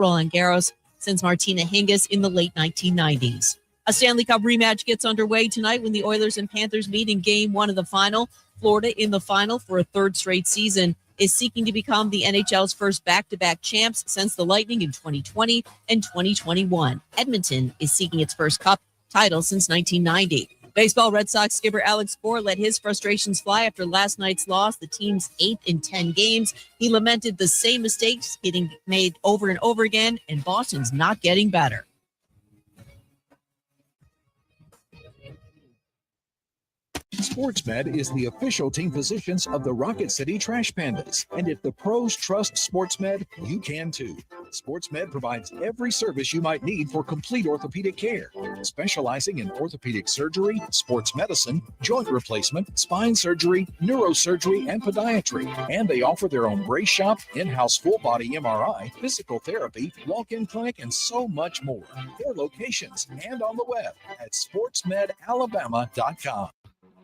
Roland Garros since Martina Hingis in the late 1990s. A Stanley Cup rematch gets underway tonight when the Oilers and Panthers meet in Game 1 of the final. Florida, in the final for a third straight season, is seeking to become the NHL's first back-to-back champs since the Lightning in 2020 and 2021. Edmonton is seeking its first Cup title since 1990. Baseball Red Sox skipper Alex Bohr let his frustrations fly after last night's loss, the team's 8th in 10 games. He lamented the same mistakes getting made over and over again, and Boston's not getting better. SportsMed is the official team physicians of the Rocket City Trash Pandas. And if the pros trust SportsMed, you can too. SportsMed provides every service you might need for complete orthopedic care, specializing in orthopedic surgery, sports medicine, joint replacement, spine surgery, neurosurgery, and podiatry. And they offer their own brace shop, in-house full-body MRI, physical therapy, walk-in clinic, and so much more. Their locations and on the web at sportsmedalabama.com.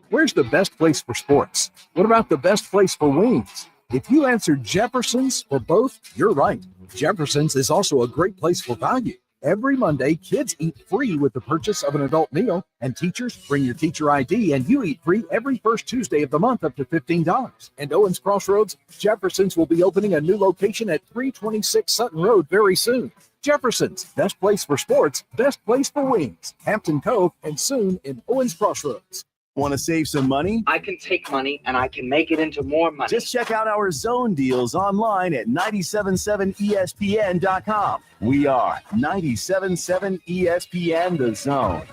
Where's the best place for sports? What about the best place for wings? If you answered Jefferson's for both, you're right. Jefferson's is also a great place for value. Every Monday, kids eat free with the purchase of an adult meal, and teachers bring your teacher ID, and you eat free every first Tuesday of the month up to $15. And Owens Crossroads, Jefferson's will be opening a new location at 326 Sutton Road very soon. Jefferson's, best place for sports, best place for wings. Hampton Cove, and soon in Owens Crossroads. Want to save some money? I can take money and I can make it into more money. Just check out our zone deals online at 977ESPN.com. We are 977 ESPN The Zone.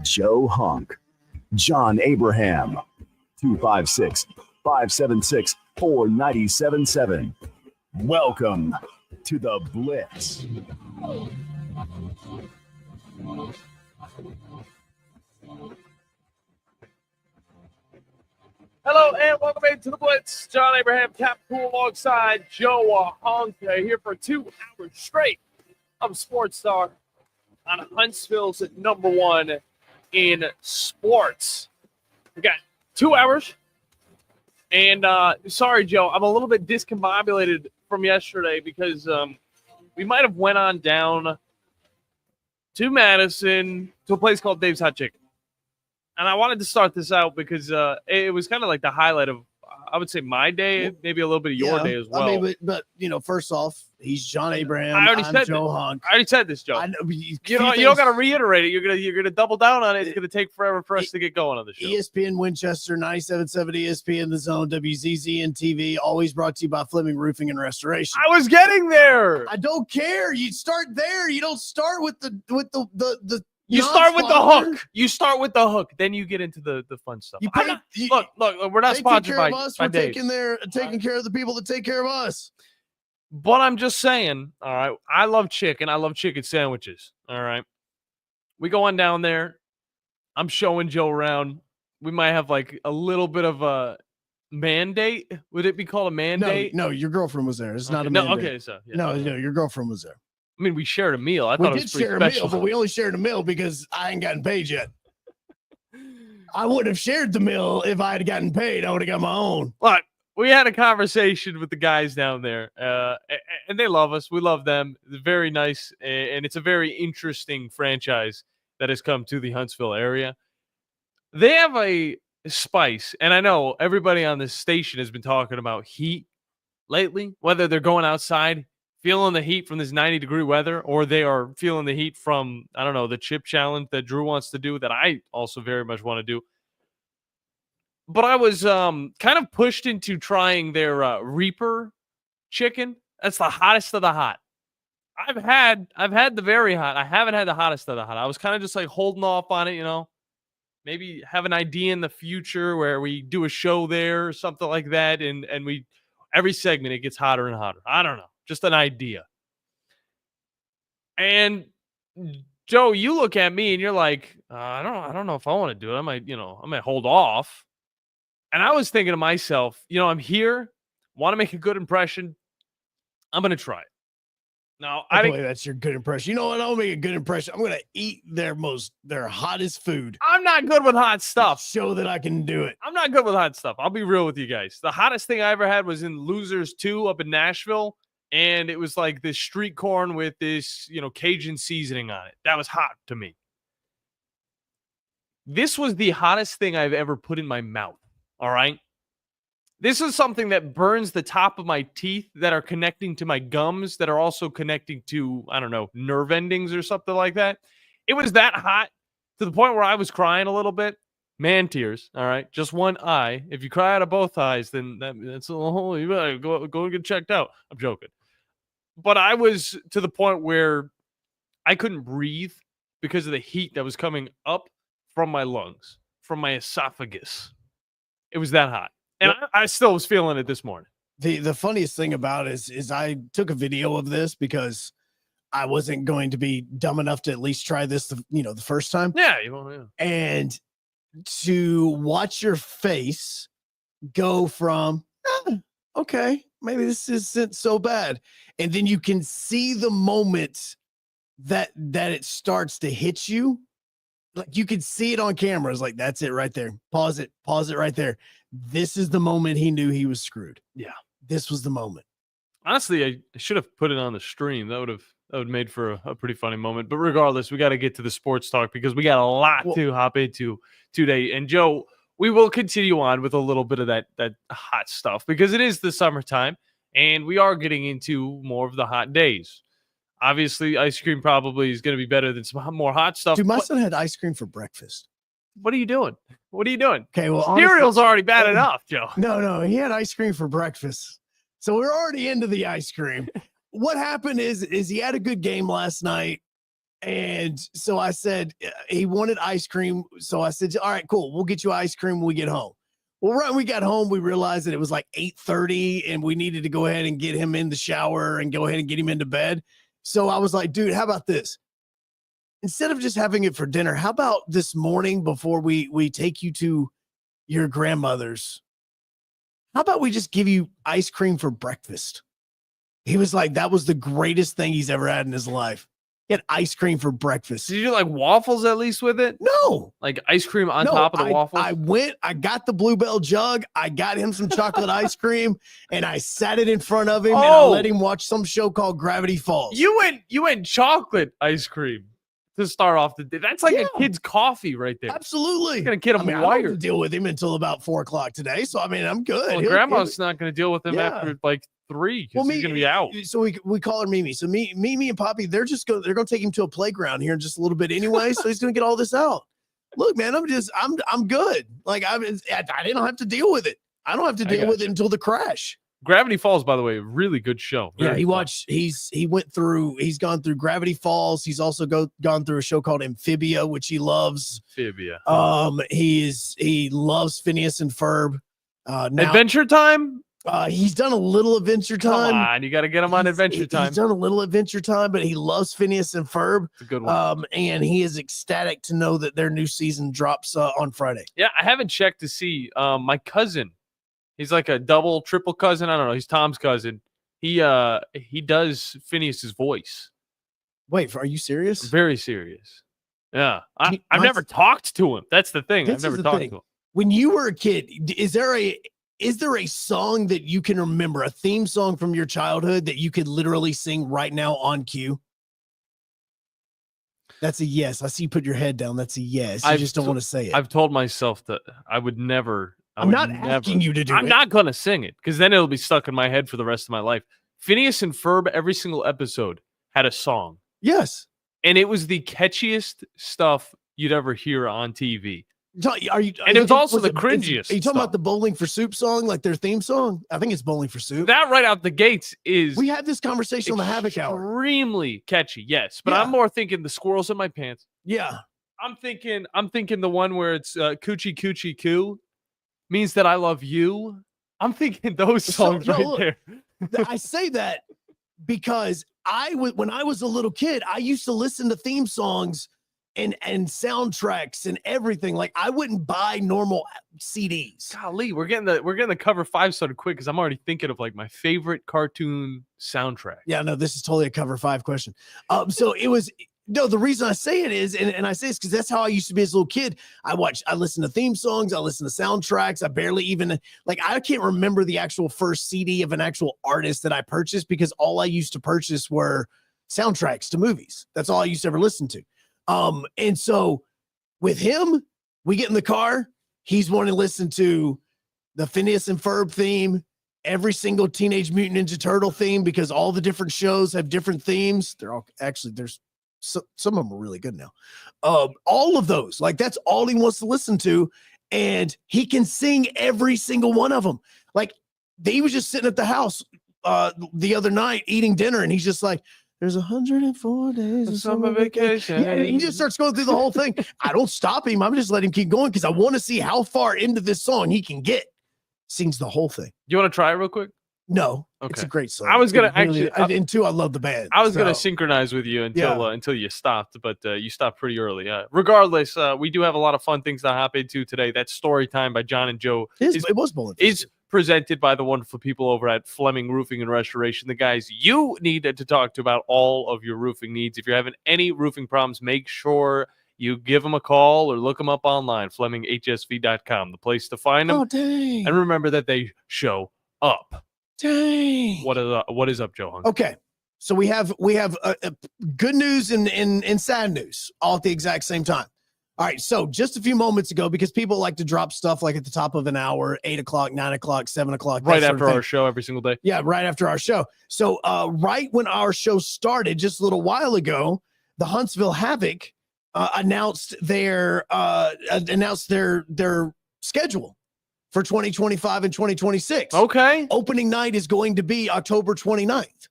Joe Hunk, John Abraham, 256-576-4977. Welcome to the Blitz. Hello and welcome into the Blitz. John Abraham, Cap Cool, alongside Joe Hunk, here for 2 hours straight of Sports Talk on Huntsville's number one in sports. We got 2 hours, and sorry, Joe, I'm a little bit discombobulated from yesterday because we might have went on down to Madison to a place called Dave's Hot Chicken. And I wanted to start this out because it was kind of like the highlight of, I would say, my day, maybe a little bit of your day as well. I mean, but you know, first off, he's John Abraham. I'm Joe Hunk. I already said this, Joe. I know, you don't got to reiterate it. You're gonna double down on it. It's gonna take forever for us to get going on the show. ESPN Winchester, 97.7 ESPN The Zone, WZZN TV, always brought to you by Fleming Roofing and Restoration. I was getting there. I don't care. You start there. You don't start with the You start with the hook. You start with the hook. Then you get into the fun stuff. Look, we're not sponsored by us. By we're Dave's. taking care of the people that take care of us. But I'm just saying, all right, I love chicken. I love chicken sandwiches. All right. We go on down there. I'm showing Joe around. We might have like a little bit of a mandate. Would it be called a mandate? No, your girlfriend was there. It's not a no. mandate. Okay, so yeah. No, your girlfriend was there. I mean, we shared a meal. I We thought it did was pretty share special. a meal, but we only shared a meal because I ain't gotten paid yet. I wouldn't have shared the meal if I had gotten paid. I would have got my own. Look, we had a conversation with the guys down there, and they love us. We love them. They're very nice, and it's a very interesting franchise that has come to the Huntsville area. They have a spice, and I know everybody on this station has been talking about heat lately, whether they're going outside, feeling the heat from this 90-degree weather, or they are feeling the heat from, I don't know, the chip challenge that Drew wants to do that I also very much want to do. But I was kind of pushed into trying their Reaper chicken. That's the hottest of the hot. I've had the very hot. I haven't had the hottest of the hot. I was kind of just like holding off on it, you know. Maybe have an idea in the future where we do a show there or something like that, and we every segment it gets hotter and hotter. I don't know. Just an idea. And Joe, you look at me and you're like, I don't know if I want to do it. I might hold off. And I was thinking to myself, I'm here, want to make a good impression. I'm going to try it. No, I I think think that's your good impression. You know what? I'll make a good impression. I'm going to eat their hottest food. I'm not good with hot stuff. Show that I can do it. I'm not good with hot stuff. I'll be real with you guys. The hottest thing I ever had was in Losers 2 up in Nashville. And it was like this street corn with this, Cajun seasoning on it. That was hot to me. This was the hottest thing I've ever put in my mouth. All right. This is something that burns the top of my teeth that are connecting to my gums that are also connecting to, I don't know, nerve endings or something like that. It was that hot to the point where I was crying a little bit. Man tears, all right? Just one eye. If you cry out of both eyes, then that's a whole, you better go and get checked out. I'm joking. But I was to the point where I couldn't breathe because of the heat that was coming up from my lungs, from my esophagus. It was that hot. And I still was feeling it this morning. The funniest thing about it is I took a video of this because I wasn't going to be dumb enough to at least try this, the first time. Yeah. And to watch your face go from, okay, maybe this isn't so bad. And then you can see the moment that it starts to hit you. Like you could see it on camera. It's like, that's it right there. Pause it right there. This is the moment he knew he was screwed. Yeah. This was the moment. Honestly, I should have put it on the stream. That would have made for a pretty funny moment. But regardless, we got to get to the sports talk because we got a lot to hop into today. And Joe, we will continue on with a little bit of that hot stuff because it is the summertime and we are getting into more of the hot days. Obviously, ice cream probably is going to be better than some more hot stuff. Dude, my son had ice cream for breakfast. What are you doing? Okay, well, cereal's already bad enough, Joe. No, he had ice cream for breakfast. So we're already into the ice cream. What happened is he had a good game last night. And so I said, he wanted ice cream. So I said, all right, cool. We'll get you ice cream when we get home. Well, right when we got home, we realized that it was like 8:30 and we needed to go ahead and get him in the shower and go ahead and get him into bed. So I was like, dude, how about this? Instead of just having it for dinner, how about this morning before we take you to your grandmother's? How about we just give you ice cream for breakfast? He was like, that was the greatest thing he's ever had in his life. He had ice cream for breakfast. Did you do like waffles at least with it? No. Like ice cream on top of the waffles? I got the Bluebell jug. I got him some chocolate ice cream and I sat it in front of him and I let him watch some show called Gravity Falls. You went chocolate ice cream to start off the day. That's like a kid's coffee right there. Absolutely. You're going to get him I don't wired. have to deal with him until about 4:00 today. So, I mean, I'm good. Well, grandma's not going to deal with him after like 3 because he's going to be out. So we call her Mimi. So Mimi and Poppy, they're going to take him to a playground here in just a little bit anyway. So he's going to get all this out. Look, man, I'm good. Like I didn't have to deal with it. I don't have to deal with it until the crash. Gravity Falls, by the way, really good show. He's gone through Gravity Falls. He's also gone through a show called Amphibia, which he loves. Amphibia. He loves Phineas and Ferb. Now, Adventure Time? He's done a little Adventure Time. Come on, you got to get him on Adventure Time. He's done a little Adventure Time, but he loves Phineas and Ferb. It's a good one. And he is ecstatic to know that their new season drops on Friday. Yeah, I haven't checked to see. My cousin, he's like a double, triple cousin. I don't know. He's Tom's cousin. He does Phineas's voice. Wait, are you serious? Very serious. Yeah, I've never talked to him. That's the thing. I've never talked to him. When you were a kid, is there a song that you can remember, a theme song from your childhood that you could literally sing right now on cue? That's a yes. I see you put your head down. That's a yes. You just don't want to say it. I've told myself that I would never. I'm not asking you to do it. I'm not going to sing it because then it'll be stuck in my head for the rest of my life. Phineas and Ferb, every single episode had a song. Yes. And it was the catchiest stuff you'd ever hear on TV. And it was also the cringiest. Are you talking about the Bowling for Soup song, like their theme song? I think it's Bowling for Soup. That right out the gates is. We had this conversation on the Havoc Hour. Extremely catchy, yes. But I'm more thinking the squirrels in my pants. Yeah. I'm thinking the one where it's coochie coochie coo means that I love you. I'm thinking those songs there. I say that because when I was a little kid, I used to listen to theme songs and soundtracks and everything. Like I wouldn't buy normal CDs. Golly, we're getting the cover 5 started quick because I'm already thinking of like my favorite cartoon soundtrack. Yeah, no, this is totally a cover 5 question. So it was no, the reason I say it is, and I say it's because that's how I used to be as a little kid. I listen to theme songs, I listen to soundtracks. I barely even I can't remember the actual first CD of an actual artist that I purchased because all I used to purchase were soundtracks to movies. That's all I used to ever listen to. And so with him, we get in the car, he's wanting to listen to the Phineas and Ferb theme, every single Teenage Mutant Ninja Turtle theme, because all the different shows have different themes. They're all actually, some of them are really good now. All of those, like that's all he wants to listen to. And he can sing every single one of them. Like he was just sitting at the house the other night eating dinner, and he's just like, there's 104 days of summer vacation. Yeah, and he just starts going through the whole thing. I don't stop him. I'm just letting him keep going because I want to see how far into this song he can get. Sings the whole thing. You want to try it real quick? No. Okay. It's a great song. I was going to actually. And two, I love the band. I was going to synchronize with you until you stopped, but you stopped pretty early. Regardless, we do have a lot of fun things to hop into today. That story time by John and Joe it was Bullet is presented by the wonderful people over at Fleming Roofing and Restoration, the guys you need to talk to about all of your roofing needs. If you're having any roofing problems, make sure you give them a call or look them up online, FlemingHSV.com, the place to find them. Oh, dang. And remember that they show up. Dang. What is up, Joe Hunk? Okay. So we have good news and sad news all at the exact same time. All right, so just a few moments ago, because people like to drop stuff like at the top of an hour, 8 o'clock, 9 o'clock, 7 o'clock. Right after our show every single day. Yeah, right after our show. So right when our show started just a little while ago, the Huntsville Havoc announced their schedule for 2025 and 2026. Okay. Opening night is going to be October 29th.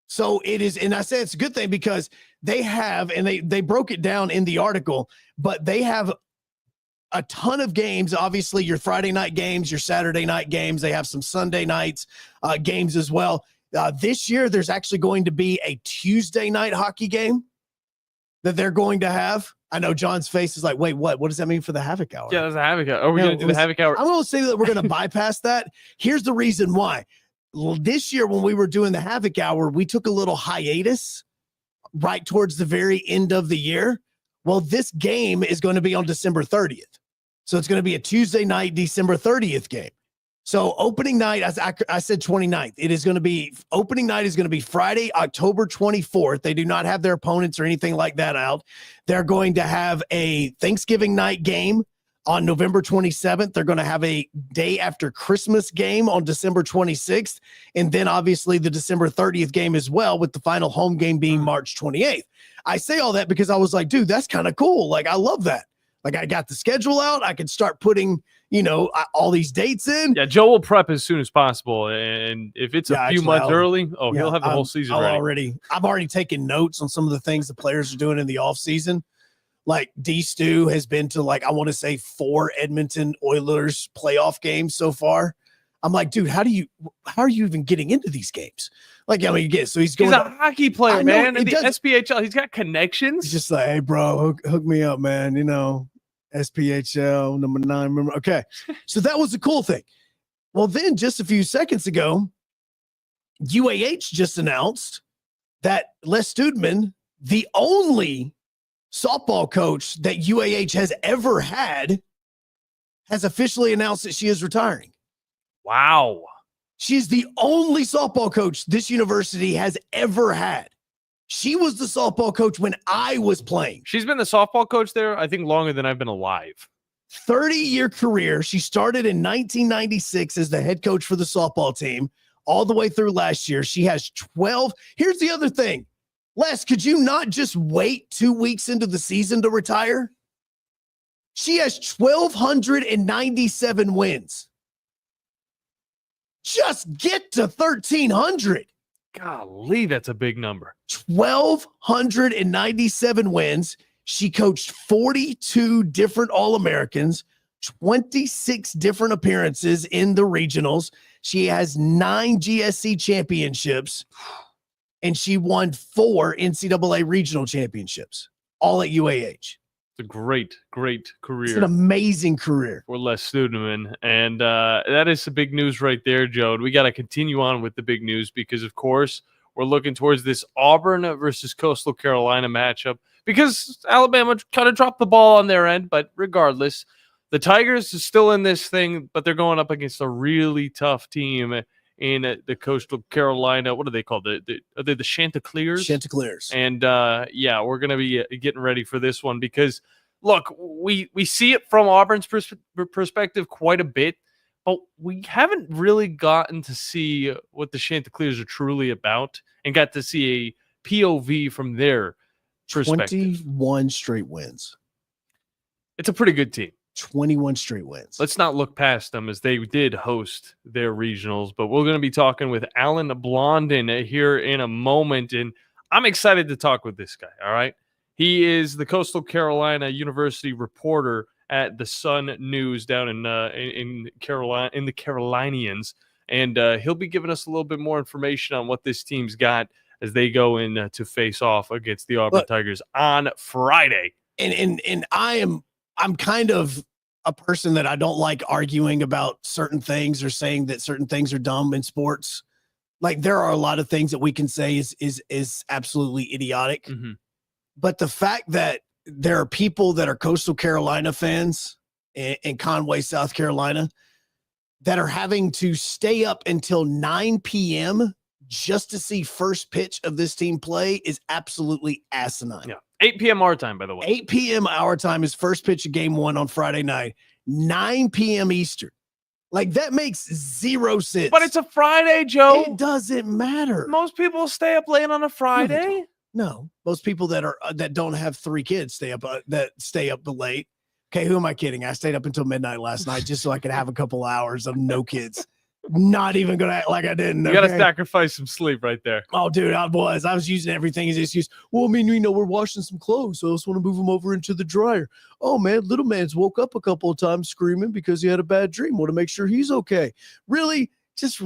So it is, and I say it's a good thing because they have, and they broke it down in the article, but they have a ton of games. Obviously, your Friday night games, your Saturday night games. They have some Sunday nights games as well. This year, there's actually going to be a Tuesday night hockey game that they're going to have. I know John's face is like, wait, what? What does that mean for the Havoc Hour? Yeah, that's a Havoc Hour. Are we going to do the Havoc Hour? I'm going to say that we're going to bypass that. Here's the reason why. This year, when we were doing the Havoc Hour, we took a little hiatus right towards the very end of the year. Well, this game is going to be on December 30th. So it's going to be a Tuesday night, December 30th game. So opening night, I said 29th. It is going to be, opening night is going to be Friday, October 24th. They do not have their opponents or anything like that out. They're going to have a Thanksgiving night game on November 27th. They're going to have a day after Christmas game on December 26th. And then obviously the December 30th game as well, with the final home game being March 28th. I say all that because I was like, dude, that's kind of cool. Like, I love that. Like, I got the schedule out. I can start putting, all these dates in. Yeah, Joe will prep as soon as possible. And if it's a few months early, he'll have the whole season ready. I've already taken notes on some of the things the players are doing in the off season. Like D-Stu has been to I want to say 4 Edmonton Oilers playoff games so far. I'm like, dude, how are you even getting into these games? So he's going. He's a hockey player, man. In the SPHL, he's got connections. He's just like, hey, bro, hook me up, man. SPHL number 9. Remember? Okay. So that was the cool thing. Well, then just a few seconds ago, UAH just announced that Les Studman, the only softball coach that UAH has ever had, has officially announced that she is retiring. Wow. She's the only softball coach this university has ever had. She was the softball coach when I was playing. She's been the softball coach there, I think, longer than I've been alive. 30-year career. She started in 1996 as the head coach for the softball team all the way through last year. She has 12. Here's the other thing. Les, could you not just wait 2 weeks into the season to retire? She has 1,297 wins. Just get to 1,300. Golly, that's a big number. 1,297 wins. She coached 42 different All-Americans, 26 different appearances in the regionals. She has 9 GSC championships. And she won 4 NCAA regional championships. all at UAH. It's a great It's an career amazing career. for Les Studeman. And that is some big news right there, Joe. And we got to continue on with the big news because, of course, we're looking towards this Auburn versus Coastal Carolina matchup because Alabama kind of dropped the ball on their end. But regardless, the Tigers are still in this thing, but they're going up against a really tough team in the Coastal Carolina. What are they called? Are they the Chanticleers? Chanticleers. And yeah, we're going to be getting ready for this one because, look, we see it from Auburn's perspective quite a bit, but we haven't really gotten to see what the Chanticleers are truly about and got to see a POV from their perspective. 21 straight wins. It's a pretty good team. 21 straight wins. Let's not look past them as they did host their regionals, but we're going to be talking with Alan Blondin here in a moment, and I'm excited to talk with this guy, all right? He is the Coastal Carolina University reporter at the Sun News down in Carolina, in the Carolinians, and he'll be giving us a little bit more information on what this team's got as they go in to face off against the Auburn Tigers on Friday. And I'm kind of a person that I don't like arguing about certain things or saying that certain things are dumb in sports. Like there are a lot of things that we can say is absolutely idiotic. Mm-hmm. But the fact that there are people that are Coastal Carolina fans in Conway, South Carolina, that are having to stay up until 9 p.m. just to see first pitch of this team play is absolutely asinine. Yeah. 8 p.m. our time, by the way. 8 p.m. our time is first pitch of game one on Friday night. 9 p.m. Eastern. Like, that makes zero sense. But it's a Friday, Joe. It doesn't matter. Most people stay up late on a Friday. No. Most people that don't have 3 kids stay up late. Okay, who am I kidding? I stayed up until midnight last night just so I could have a couple hours of no kids. Not even gonna act like I didn't. You gotta sacrifice some sleep right there. Oh, dude, I was using everything as an excuse. Well, I mean, we're washing some clothes, so I just want to move them over into the dryer. Oh man, little man's woke up a couple of times screaming because he had a bad dream. Want to make sure he's okay. Really just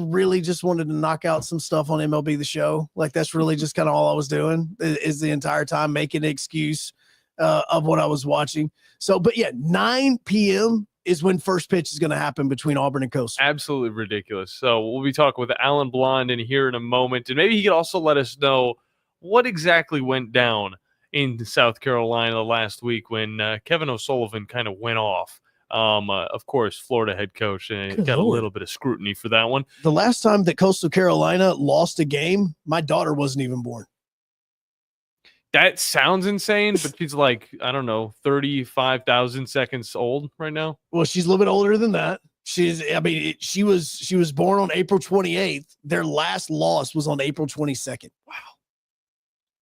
wanted to knock out some stuff on MLB The Show. Like, that's really just kind of all I was doing is the entire time making an excuse of what I was watching. So, but yeah, 9 p.m. is when first pitch is going to happen between Auburn and Coastal. Absolutely ridiculous. So we'll be talking with Alan Blondin here in a moment, and maybe he could also let us know what exactly went down in South Carolina last week when Kevin O'Sullivan kind of went off. Of course, Florida head coach, and got a little bit of scrutiny for that one. The last time that Coastal Carolina lost a game, my daughter wasn't even born. That sounds insane, but she's like, I don't know, 35,000 seconds old right now. Well, she's a little bit older than that. She was born on April 28th. Their last loss was on April 22nd. Wow.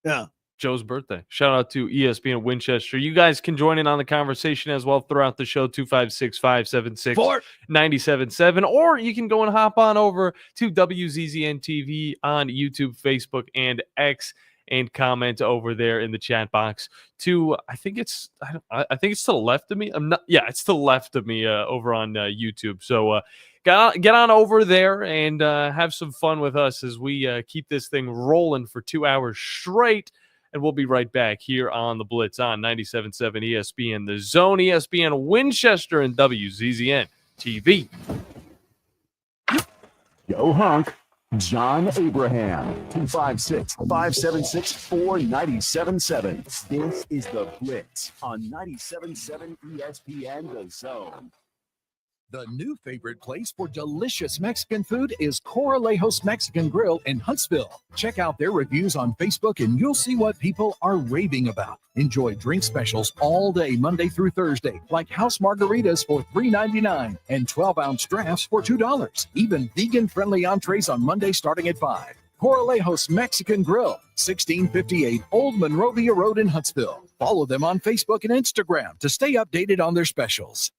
Yeah. Joe's birthday. Shout out to ESPN Winchester. You guys can join in on the conversation as well throughout the show, 256-576-97.7, or you can go and hop on over to WZZN TV on YouTube, Facebook, and X, and comment over there in the chat box I think it's to the left of me. It's to the left of me over on YouTube. So get on over there and have some fun with us as we keep this thing rolling for 2 hours straight. And we'll be right back here on the Blitz on 97.7 ESPN, The Zone, ESPN Winchester, and WZZN TV. Yo, Hunk. John Abraham, 256-576-4977. This is the Blitz on 97.7 ESPN, The Zone. The new favorite place for delicious Mexican food is Coralejos Mexican Grill in Huntsville. Check out their reviews on Facebook and you'll see what people are raving about. Enjoy drink specials all day, Monday through Thursday, like house margaritas for $3.99 and 12-ounce drafts for $2. Even vegan-friendly entrees on Monday starting at $5. Coralejos Mexican Grill, 1658 Old Monrovia Road in Huntsville. Follow them on Facebook and Instagram to stay updated on their specials.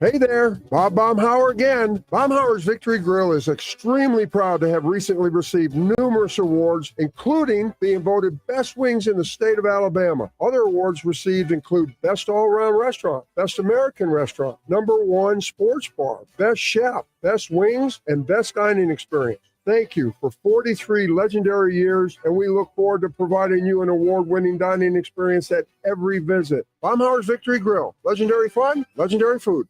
Hey there, Bob Baumhauer again. Baumhauer's Victory Grill is extremely proud to have recently received numerous awards, including being voted best wings in the state of Alabama. Other awards received include Best All-Around Restaurant, Best American Restaurant, #1 Sports Bar, Best Chef, Best Wings, and Best Dining Experience. Thank you for 43 legendary years, and we look forward to providing you an award-winning dining experience at every visit. Baumhauer's Victory Grill. Legendary fun, legendary food.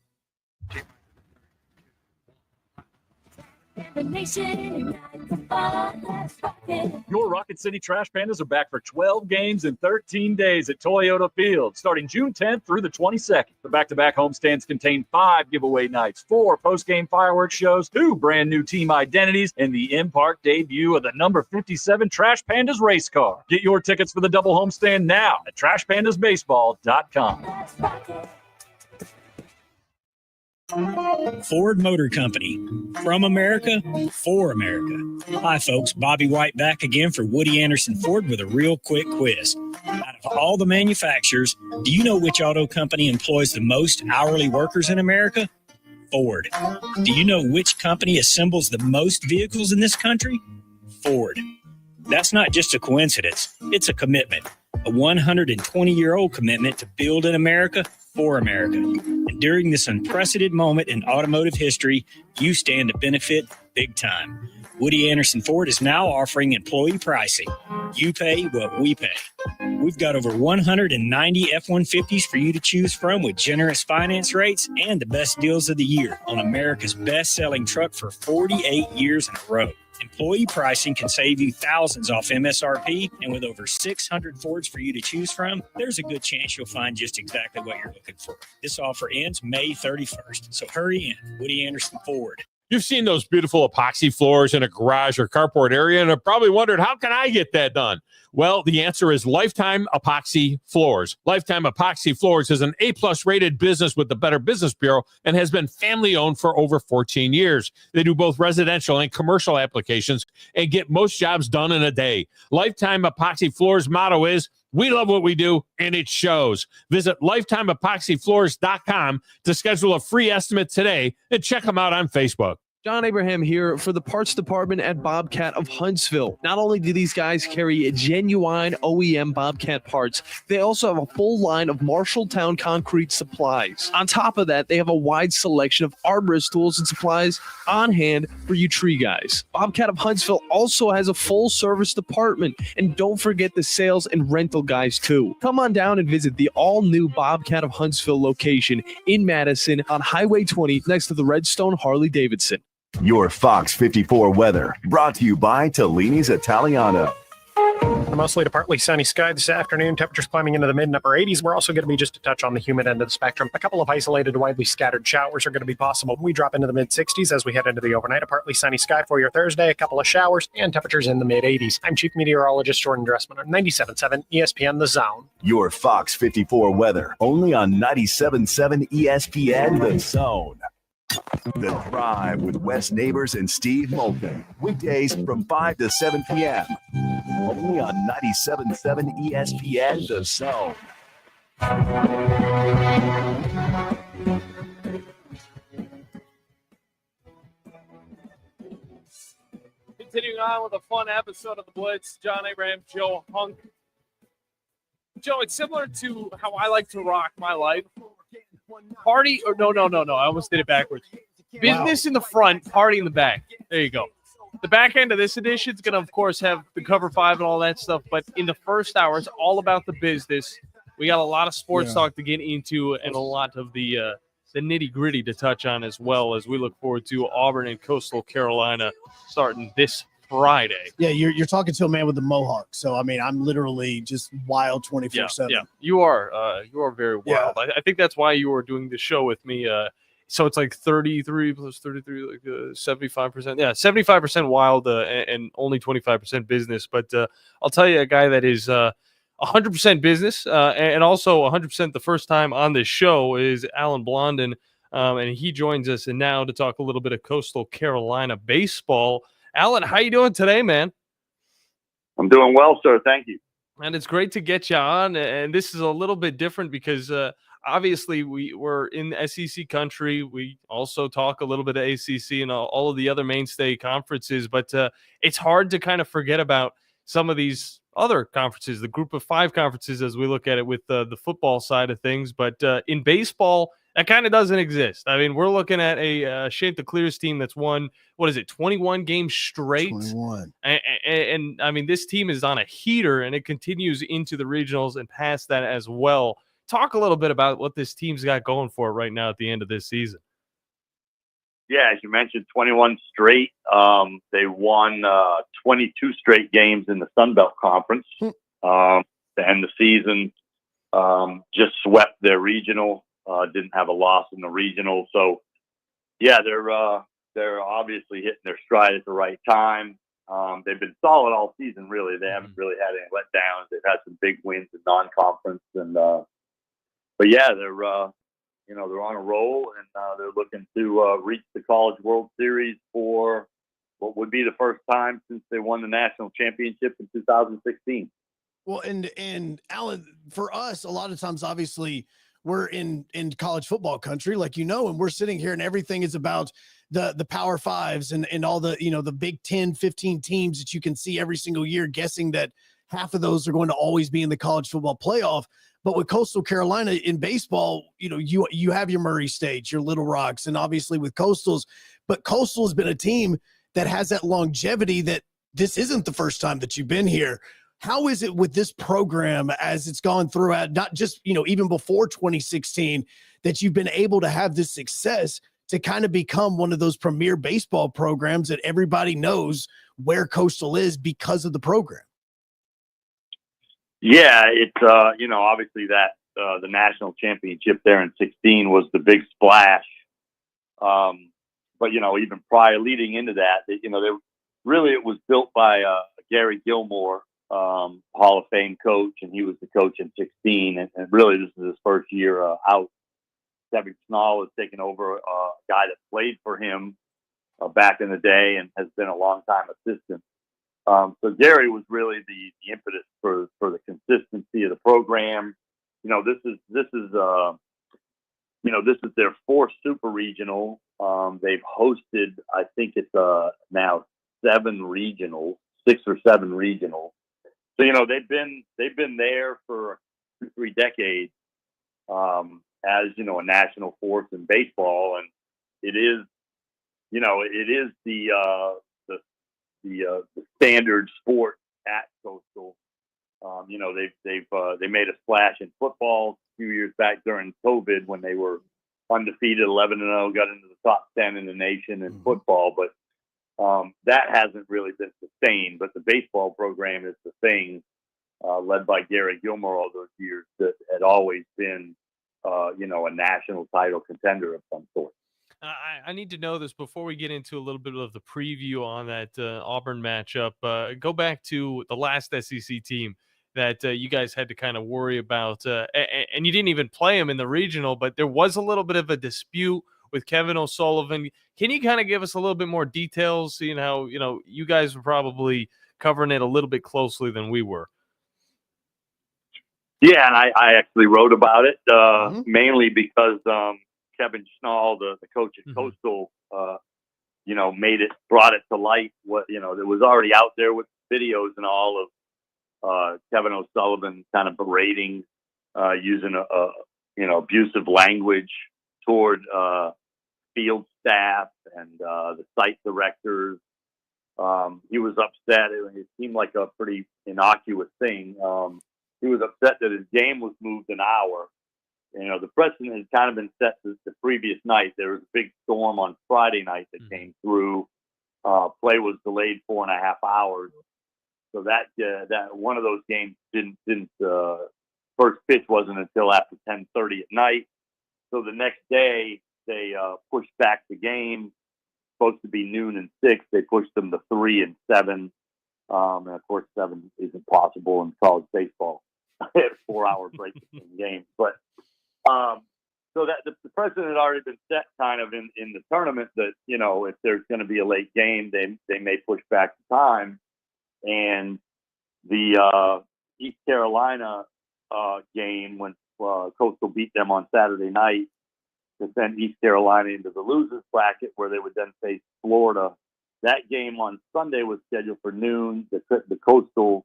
Your Rocket City Trash Pandas are back for 12 games in 13 days at Toyota Field, starting June 10th through the 22nd. The back-to-back homestands contain 5 giveaway nights, 4 post-game fireworks shows, 2 brand-new team identities, and the in-park debut of the number 57 Trash Pandas race car. Get your tickets for the double homestand now at TrashPandasBaseball.com. Ford Motor Company. From America, for America. Hi, folks. Bobby White back again for Woody Anderson Ford with a real quick quiz. Out of all the manufacturers, do you know which auto company employs the most hourly workers in America? Ford. Do you know which company assembles the most vehicles in this country? Ford. That's not just a coincidence. It's a commitment. A 120-year-old commitment to build in America for America. And during this unprecedented moment in automotive history, you stand to benefit big time. Woody Anderson Ford is now offering employee pricing. You pay what we pay. We've got over 190 F-150s for you to choose from with generous finance rates and the best deals of the year on America's best-selling truck for 48 years in a row. Employee pricing can save you thousands off MSRP, and with over 600 Fords for you to choose from, there's a good chance you'll find just exactly what you're looking for. This offer ends May 31st, so hurry in. Woody Anderson Ford. You've seen those beautiful epoxy floors in a garage or carport area and have probably wondered, how can I get that done? Well, the answer is Lifetime Epoxy Floors. Lifetime Epoxy Floors is an A-plus rated business with the Better Business Bureau and has been family-owned for over 14 years. They do both residential and commercial applications and get most jobs done in a day. Lifetime Epoxy Floors' motto is, we love what we do, and it shows. Visit LifetimeEpoxyFloors.com to schedule a free estimate today and check them out on Facebook. John Abraham here for the parts department at Bobcat of Huntsville. Not only do these guys carry genuine OEM Bobcat parts, they also have a full line of Marshalltown concrete supplies. On top of that, they have a wide selection of arborist tools and supplies on hand for you tree guys. Bobcat of Huntsville also has a full service department, and don't forget the sales and rental guys too. Come on down and visit the all-new Bobcat of Huntsville location in Madison on Highway 20 next to the Redstone Harley-Davidson. Your Fox 54 weather brought to you by Tellini's Italiano. A mostly to partly sunny sky this afternoon. Temperatures climbing into the mid and upper 80s. We're also going to be just a touch on the humid end of the spectrum. A couple of isolated, widely scattered showers are going to be possible. We drop into the mid 60s as we head into the overnight. A partly sunny sky for your Thursday. A couple of showers and temperatures in the mid 80s. I'm Chief Meteorologist Jordan Dressman on 97.7 ESPN The Zone. Your Fox 54 weather only on 97.7 ESPN The Zone. The Drive with Wes Neighbors and Steve Moulton. Weekdays from 5 to 7 p.m. Only on 97.7 ESPN The Zone. Continuing on with a fun episode of the Blitz, John Abraham, Joe Hunk. Joe, it's similar to how I like to rock my life. Party or no. I almost did it backwards. Business in the front, party in the back. There you go. The back end of this edition is going to, of course, have the cover 5 and all that stuff. But in the first hour, it's all about the business. We got a lot of sports talk to get into and a lot of the nitty gritty to touch on as well as we look forward to Auburn and Coastal Carolina starting this Friday. Yeah, you're talking to a man with a mohawk. So, I mean, I'm literally just wild 24/7. Yeah, you are very wild. Yeah. I think that's why you were doing the show with me. So it's like 33 plus 33, like 75%. Yeah, 75% wild and only 25% business. But I'll tell you a guy that is 100% business and also 100% the first time on this show is Alan Blondin. And he joins us and now to talk a little bit of Coastal Carolina baseball. Alan, how you doing today, man? I'm doing well, sir. Thank you. And it's great to get you on. And this is a little bit different because obviously we're in SEC country. We also talk a little bit of ACC and all of the other mainstay conferences. But it's hard to kind of forget about some of these other conferences, the group of 5 conferences as we look at it with the football side of things. But in baseball, That kind of doesn't exist. I mean, we're looking at a Chanticleers team that's won, 21 games straight? 21. And I mean, this team is on a heater, and it continues into the regionals and past that as well. Talk a little bit about what this team's got going for it right now at the end of this season. Yeah, as you mentioned, 21 straight. They won 22 straight games in the Sun Belt Conference to end the season. Just swept their regional. Didn't have a loss in the regional. So, yeah, they're obviously hitting their stride at the right time. They've been solid all season, really. They haven't really had any letdowns. They've had some big wins in non-conference, but yeah, they're on a roll, and they're looking to reach the College World Series for what would be the first time since they won the national championship in 2016. Well, and Alan, for us, a lot of times, obviously, we're in college football country, like, and we're sitting here and everything is about the Power Fives and all the, the Big 10, 15 teams that you can see every single year, guessing that half of those are going to always be in the college football playoff. But with Coastal Carolina in baseball, you have your Murray State, your Little Rocks, and obviously with Coastals, but Coastal has been a team that has that longevity that this isn't the first time that you've been here. How is it with this program as it's gone throughout, not just, even before 2016, that you've been able to have this success to kind of become one of those premier baseball programs that everybody knows where Coastal is because of the program? Yeah, it's, obviously that the national championship there in 16 was the big splash. But, even prior leading into that, it was built by Gary Gilmore, Hall of Fame coach, and he was the coach in 16. And really, this is his first year out. Kevin Schnall has taken over, a guy that played for him back in the day and has been a long-time assistant. So Gary was really the impetus for the consistency of the program. This is their fourth super regional. They've hosted, I think it's now 7 regionals, 6 or 7 regionals. So they've been there for 2-3 decades as a national force in baseball, and it is the standard sport at Coastal. They made a splash in football a few years back during COVID when they were undefeated, 11-0, got into the top 10 in the nation in football, but that hasn't really been sustained. But the baseball program is the thing, led by Gary Gilmore all those years, that had always been, a national title contender of some sort. I need to know this before we get into a little bit of the preview on that Auburn matchup. Go back to the last SEC team that you guys had to kind of worry about, and you didn't even play them in the regional, but there was a little bit of a dispute with Kevin O'Sullivan. Can you kind of give us a little bit more details, seeing how, you guys were probably covering it a little bit closely than we were? Yeah, and I actually wrote about it, mainly because Kevin Schnall, the coach at Coastal, brought it to light. What that was already out there with videos and all of Kevin O'Sullivan kind of berating, using abusive language toward field staff and the site directors. He was upset. It seemed like a pretty innocuous thing. He was upset that his game was moved an hour. The precedent had kind of been set the previous night. There was a big storm on Friday night that came through. Play was delayed 4.5 hours. So that one of those games didn't first pitch wasn't until after 10:30 at night. So the next day they pushed back the game. Supposed to be noon and 6. They pushed them to 3 and 7. And of course 7 isn't possible in college baseball. 4-hour break between games, but so that the precedent had already been set kind of in the tournament that if there's going to be a late game, they may push back the time. And the East Carolina game, when Coastal beat them on Saturday night to send East Carolina into the losers bracket, where they would then face Florida. That game on Sunday was scheduled for noon. The Coastal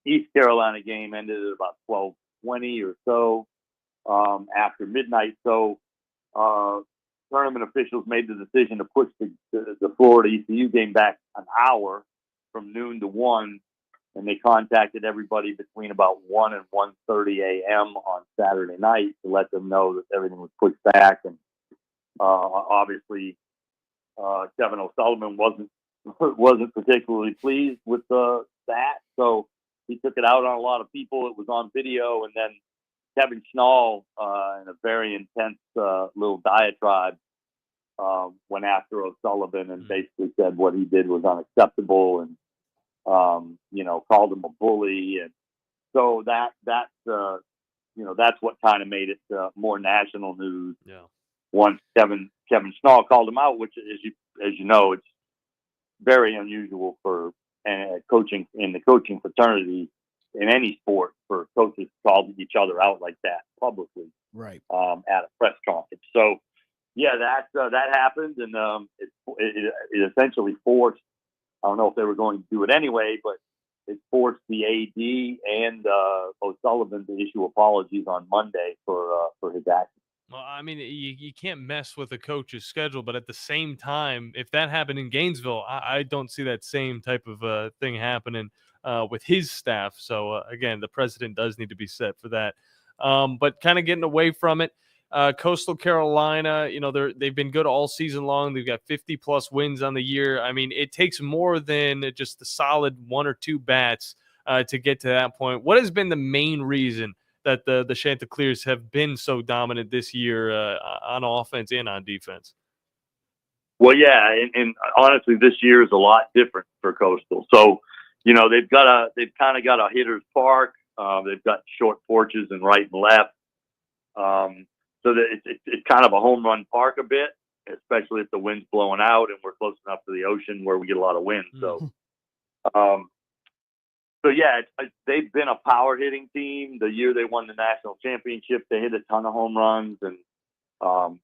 East Carolina game ended at about 12:20 or so after midnight. So tournament officials made the decision to push the Florida ECU game back an hour from noon to 1, and they contacted everybody between about 1 and 1:30 a.m. on Saturday night to let them know that everything was pushed back. And obviously, Kevin O'Sullivan wasn't particularly pleased with that, so he took it out on a lot of people. It was on video, and then Kevin Schnall, in a very intense little diatribe, went after O'Sullivan and basically said what he did was unacceptable, and called him a bully, and so that's what kind of made it more national news. Yeah. Once Kevin Schnall called him out, which, as you know, it's very unusual for coaching in the coaching fraternity in any sport for coaches to call each other out like that publicly, right? At a press conference. So, yeah, that happened, and it essentially forced. I don't know if they were going to do it anyway, but it forced the AD and O'Sullivan to issue apologies on Monday for his actions. Well, I mean, you can't mess with a coach's schedule, but at the same time, if that happened in Gainesville, I don't see that same type of thing happening with his staff. So, again, the precedent does need to be set for that. But kind of getting away from it, Coastal Carolina, they've been good all season long. They've got 50-plus wins on the year. I mean, it takes more than just the solid 1 or 2 bats to get to that point. What has been the main reason that the Chanticleers have been so dominant this year on offense and on defense? Well, yeah, and honestly, this year is a lot different for Coastal. So, they've kind of got a hitter's park. They've got short porches and right and left. So that it's kind of a home run park a bit, especially if the wind's blowing out and we're close enough to the ocean where we get a lot of wind. So, yeah, they've been a power hitting team. The year they won the national championship, they hit a ton of home runs, and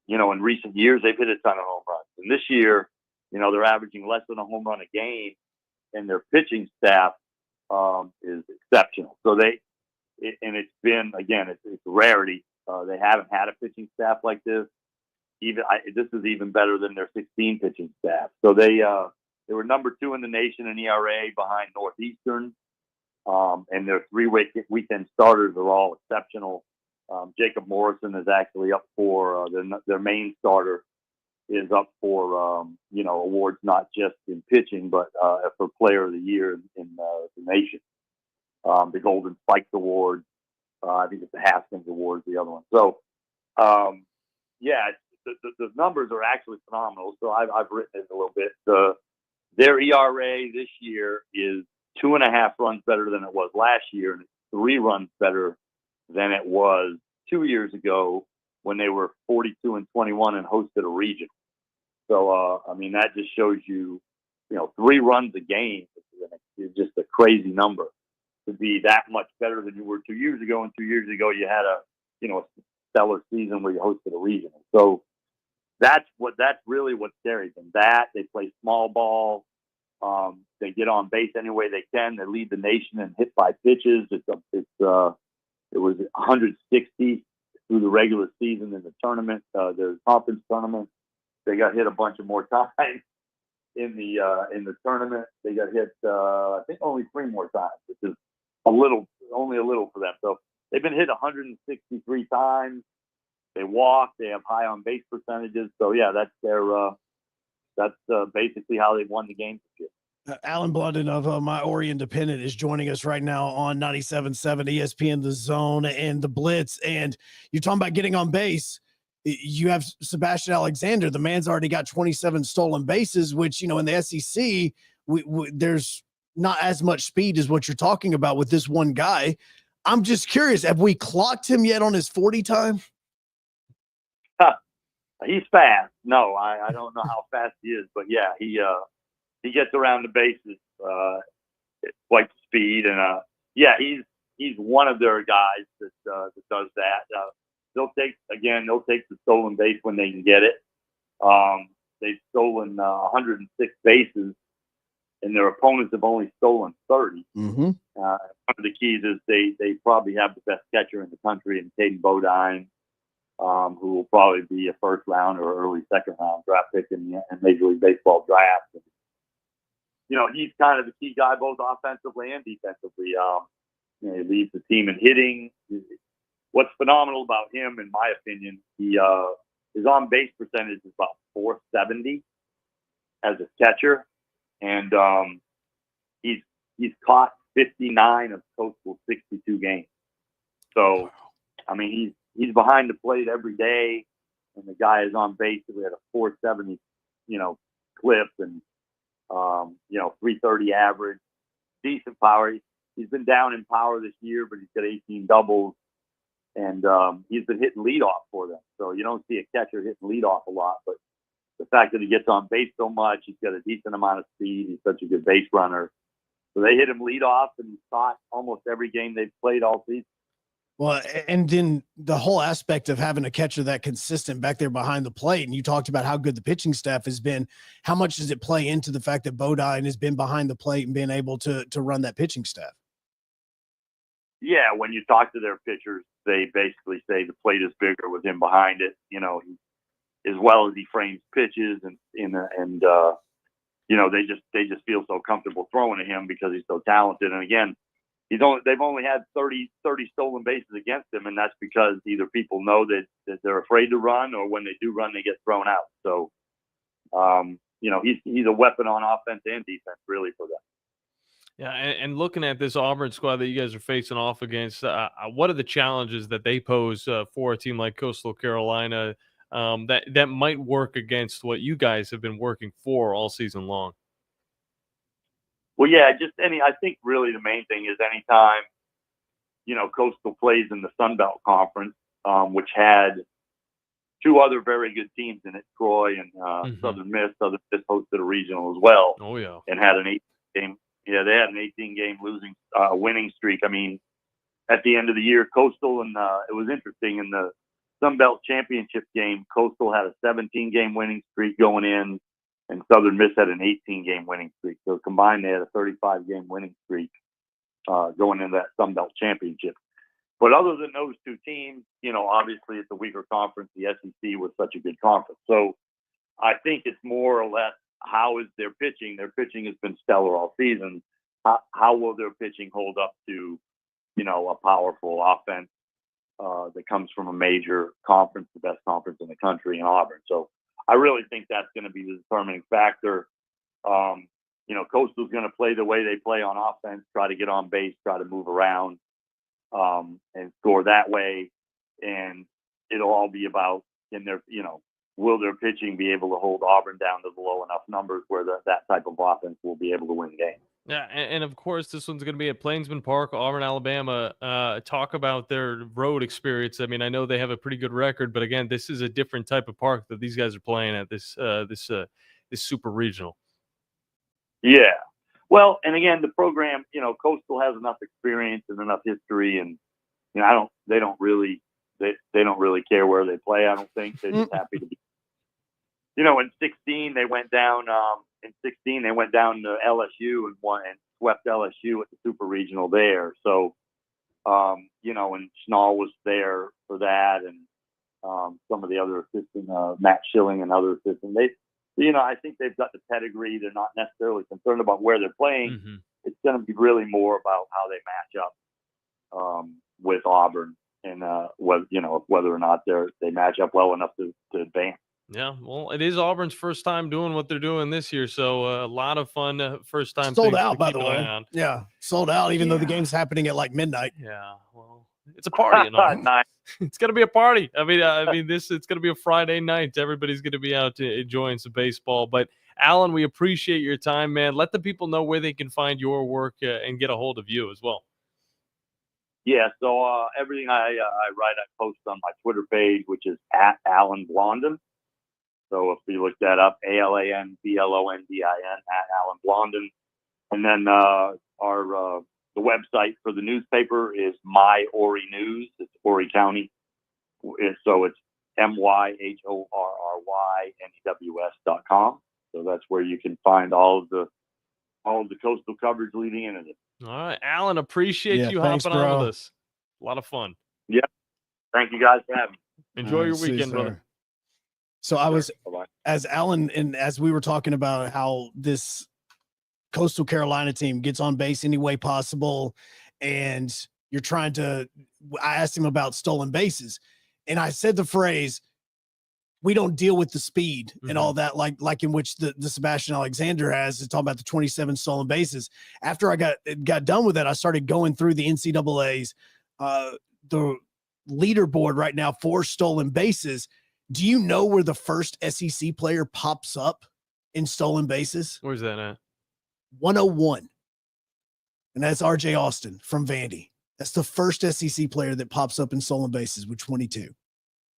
in recent years they've hit a ton of home runs. And this year, they're averaging less than a home run a game, and their pitching staff is exceptional. So it's been, again, it's a rarity. They haven't had a pitching staff like this. This is even better than their 16 pitching staff. So they were number 2 in the nation in ERA behind Northeastern. And their 3 weekend starters are all exceptional. Jacob Morrison is actually up for their main starter is up for awards not just in pitching but for Player of the Year in the nation. The Golden Spikes Award. I think it's the Haskins Award, the other one. So, the numbers are actually phenomenal. So I've written it a little bit. Their ERA this year is 2.5 runs better than it was last year, and it's 3 runs better than it was 2 years ago when they were 42-21 and hosted a region. So, that just shows you, 3 runs a game is just a crazy number to be that much better than you were 2 years ago. And 2 years ago, you had a stellar season where you hosted a regional. So that's really what carries them. They play small ball. They get on base any way they can. They lead the nation in hit by pitches. It was 160 through the regular season in the tournament, the conference tournament. They got hit a bunch of more times in the tournament. They got hit, I think, only 3 more times, which is only a little for them. So they've been hit 163 times. They walk. They have high on base percentages. So yeah, that's basically how they've won the game. Alan Blunden of My Ori Independent is joining us right now on 97.7 ESPN, The Zone, and the Blitz. And you're talking about getting on base. You have Sebastian Alexander. The man's already got 27 stolen bases, which, in the SEC, there's not as much speed as what you're talking about with this one guy. I'm just curious, have we clocked him yet on his 40 time? He's fast. No, I don't know how fast he is, but yeah, he gets around the bases quite speed, and he's one of their guys that does that. They'll take the stolen base when they can get it. They've stolen 106 bases, and their opponents have only stolen 30. Mm-hmm. One of the keys is they probably have the best catcher in the country in Caden Bodine. who will probably be a first round or early second round draft pick in Major League Baseball draft. And, he's kind of the key guy both offensively and defensively. He leads the team in hitting. What's phenomenal about him, in my opinion, his on base percentage is about 470 as a catcher, and he's caught 59 of Coastal's 62 games. So, I mean, he's behind the plate every day, and the guy is on base at a 470, clip, and 330 average, decent power. He's been down in power this year, but he's got 18 doubles, and he's been hitting leadoff for them. So you don't see a catcher hitting leadoff a lot, but the fact that he gets on base so much, he's got a decent amount of speed. He's such a good base runner. So they hit him leadoff, and he's caught almost every game they've played all season. Well, and then the whole aspect of having a catcher that consistent back there behind the plate, and you talked about how good the pitching staff has been. How much does it play into the fact that Bodine has been behind the plate and been able to run that pitching staff? Yeah, when you talk to their pitchers, they basically say the plate is bigger with him behind it. As well as he frames pitches, and they just feel so comfortable throwing to him because he's so talented. And again, they've only had 30 stolen bases against him, and that's because either people know that they're afraid to run, or when they do run, they get thrown out. So, he's a weapon on offense and defense, really, for them. Yeah, and looking at this Auburn squad that you guys are facing off against, what are the challenges that they pose for a team like Coastal Carolina that might work against what you guys have been working for all season long? Well, yeah, I think really the main thing is anytime, Coastal plays in the Sun Belt Conference, which had two other very good teams in it, Troy and Southern Miss. Southern Miss hosted a regional as well. Oh, yeah. And had an 18-game. Yeah, they had an 18-game winning streak. I mean, at the end of the year, Coastal, and it was interesting, in the Sun Belt Championship game, Coastal had a 17-game winning streak going in, and Southern Miss had an 18-game winning streak. So combined, they had a 35-game winning streak going into that Sun Belt Championship. But other than those two teams, obviously it's a weaker conference. The SEC was such a good conference. So I think it's more or less, how is their pitching? Their pitching has been stellar all season. How will their pitching hold up to, a powerful offense that comes from a major conference, the best conference in the country, in Auburn? So I really think that's going to be the determining factor. Coastal's going to play the way they play on offense, try to get on base, try to move around, and score that way. And it'll all be about, will their pitching be able to hold Auburn down to the low enough numbers where that type of offense will be able to win games? Yeah, and of course, this one's going to be at Plainsman Park, Auburn, Alabama. Talk about their road experience. I mean, I know they have a pretty good record, but again, this is a different type of park that these guys are playing at, this super regional. Yeah. Well, and again, the program, Coastal has enough experience and enough history, and they don't really care where they play. I don't think they're just happy to be. In 16 they went down. They went down to LSU and won and swept LSU at the Super Regional there. So, and Schnall was there for that, and some of the other assistants, Matt Schilling and other assistants. I think they've got the pedigree. They're not necessarily concerned about where they're playing. Mm-hmm. It's going to be really more about how they match up with Auburn, and whether or not they match up well enough to advance. Yeah, well, it is Auburn's first time doing what they're doing this year, so a lot of fun first time. Sold out, by the way. Yeah, sold out, even though the game's happening at like midnight. Yeah, well, it's a party. Nice. It's gonna be a party. I mean, it's gonna be a Friday night. Everybody's gonna be out enjoying some baseball. But Alan, we appreciate your time, man. Let the people know where they can find your work and get a hold of you as well. Yeah, so everything I write, I post on my Twitter page, which is at Alan Blondin. So if you look that up, AlanBlondin, at Alan Blondin. And then the website for the newspaper is My Horry News. It's Horry County. So it's MYHORRYNEWS.com. So that's where you can find all of the coastal coverage leading into it. All right, Alan, appreciate you hopping on with us. A lot of fun. Yeah. Thank you guys for having me. Enjoy your See you, weekend, sir. brother. So I was, Bye-bye. as Alan and as we were talking about how this Coastal Carolina team gets on base any way possible, and you're trying to, I asked him about stolen bases, and I said the phrase, we don't deal with the speed and all that, like in which the Sebastian Alexander has. It's talking about the 27 stolen bases. After I got done with that, I started going through the NCAA's, the leaderboard right now for stolen bases. Do you know where the first SEC player pops up in stolen bases? Where's that at? 101. And that's RJ Austin from Vandy. That's the first SEC player that pops up in stolen bases with 22.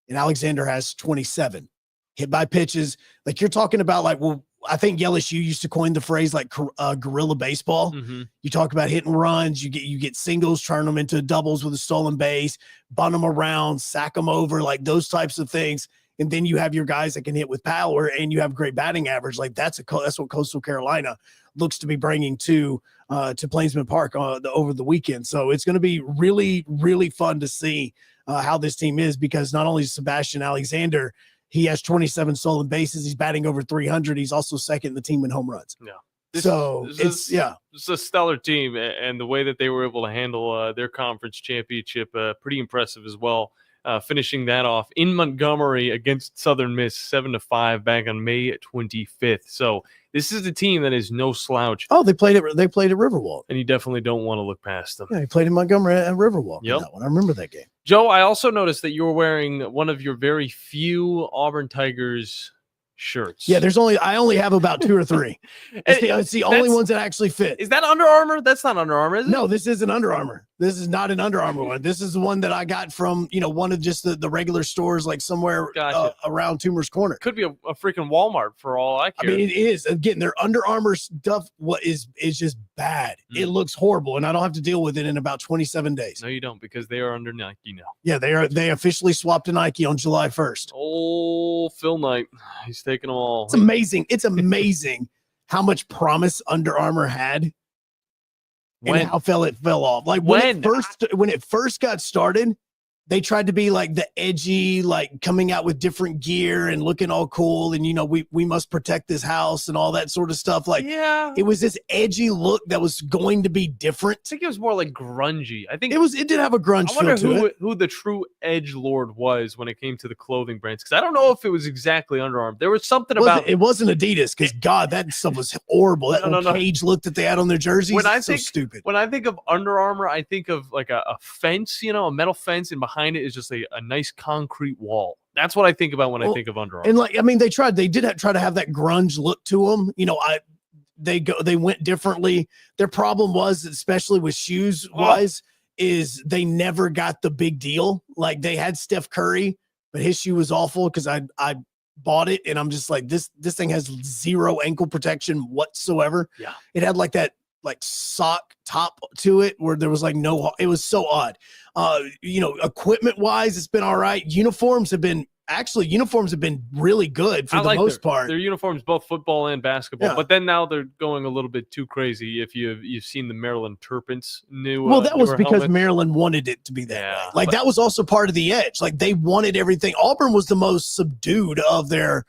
And Alexander has 27 hit by pitches. Like you're talking about, like, well, I think LSU used to coin the phrase like guerrilla baseball. You talk about hit and runs, you get singles, turn them into doubles with a stolen base, bunt them around, sack them over, like those types of things. And then you have your guys that can hit with power, and you have great batting average. Like that's what Coastal Carolina looks to be bringing to Plainsman Park over the weekend. So it's going to be really, really fun to see how this team is, because not only is Sebastian Alexander, he has 27 stolen bases. He's batting over 300. He's also second in the team in home runs. Yeah. It's a stellar team, and the way that they were able to handle their conference championship, pretty impressive as well. Finishing that off in Montgomery against Southern Miss 7-5 back on May 25th. So this is a team that is no slouch. Oh, they played at Riverwalk, and you definitely don't want to look past them. Yeah, he played in Montgomery at Riverwalk. Yep. That one. I remember that game. Joe, I also noticed that you were wearing one of your very few Auburn Tigers shirts. Yeah, I only have about 2 or 3. It's the only ones that actually fit. Is that Under Armour? That's not Under Armour, is it? No, this isn't Under Armour. This is not an Under Armour one. This is the one that I got from, one of just the regular stores, like somewhere around Toomer's Corner. Could be a freaking Walmart for all I care. I mean, it is. Again, their Under Armour stuff is just bad. It looks horrible, and I don't have to deal with it in about 27 days. No, you don't, because they are under Nike now. Yeah, they officially swapped to Nike on July 1st. Oh, Phil Knight. He's taking them all. It's amazing. It's amazing how much promise Under Armour had. And how it fell off. Like when it first got started, they tried to be like the edgy, like coming out with different gear and looking all cool. And, we must protect this house and all that sort of stuff. Like, yeah, it was this edgy look that was going to be different. I think it was more like grungy. I think it did have a grunge feel to it. I wonder who the true edge lord was when it came to the clothing brands. Because I don't know if it was exactly Under Armour. There was something about it wasn't Adidas, because God, that stuff was horrible. That cage look that they had on their jerseys. So stupid. When I think of Under Armour, I think of like a fence, a metal fence, and behind it is just a nice concrete wall. That's what I think about when I think of Under Armour. And they did try to have that grunge look to them. They went differently. Their problem was, especially with shoes wise, is they never got the big deal. Like they had Steph Curry, but his shoe was awful, because I bought it and I'm just like, this thing has zero ankle protection whatsoever. Yeah. It had like that sock top to it where there was it was so odd. Equipment wise, it's been all right. Uniforms have been really good for the most part. Their uniforms, both football and basketball, but then now they're going a little bit too crazy. If you've seen the Maryland Terrapins new, that was because helmet. Maryland wanted it to be that way. That was also part of the edge. Like they wanted everything. Auburn was the most subdued of their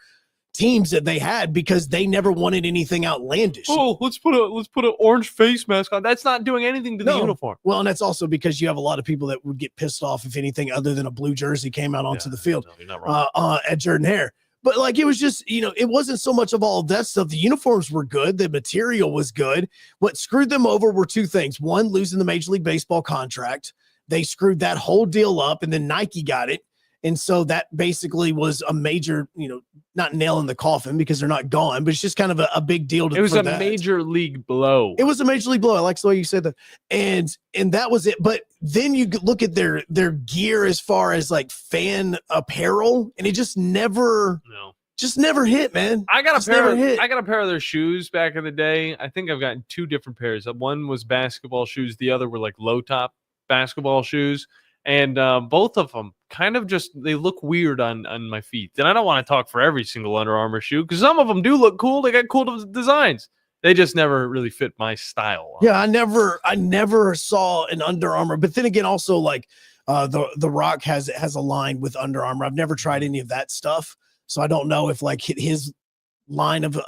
teams that they had, because they never wanted anything outlandish. Oh, let's put an orange face mask on. That's not doing anything to the uniform. Well, and that's also because you have a lot of people that would get pissed off if anything other than a blue jersey came out onto the field at Jordan Hare. But it was just, it wasn't so much of all of that stuff. The uniforms were good. The material was good. What screwed them over were 2 things. One, losing the Major League Baseball contract. They screwed that whole deal up, and then Nike got it. And so that basically was a major, not nail in the coffin, because they're not gone, but it's just kind of a big deal. It was a major league blow. It was a major league blow. I like the way you said that. And that was it. But then you look at their gear as far as like fan apparel, and it just never hit, man. I got a pair of their shoes back in the day. I think I've gotten 2 different pairs. One was basketball shoes. The other were like low top basketball shoes. And both of them kind of they look weird on my feet. And I don't want to talk for every single Under Armour shoe, because some of them do look cool. They got cool designs. They just never really fit my style. Yeah, I never saw an Under Armour. But then again, also like The Rock has a line with Under Armour. I've never tried any of that stuff, so I don't know if like his line of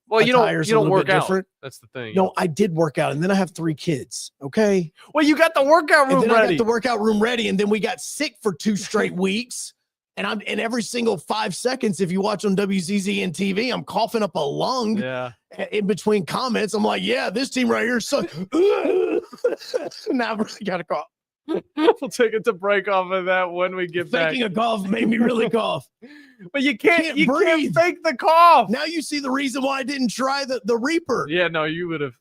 well, you attire is don't a little work bit out. different. That's the thing. No, I did work out, and then I have 3 kids. Okay. Well, you got the workout room and then ready. I got the workout room ready, and then we got sick for 2 straight weeks. And every single 5 seconds, if you watch on WZZN TV, I'm coughing up a lung. Yeah. In between comments, I'm like, yeah, this team right here sucks. Now I've really got to cough. We'll take it to break off of that when we get back. Faking a cough made me really cough. But you can't breathe. Can't fake the cough. Now you see the reason why I didn't try the Reaper. Yeah, no, you would have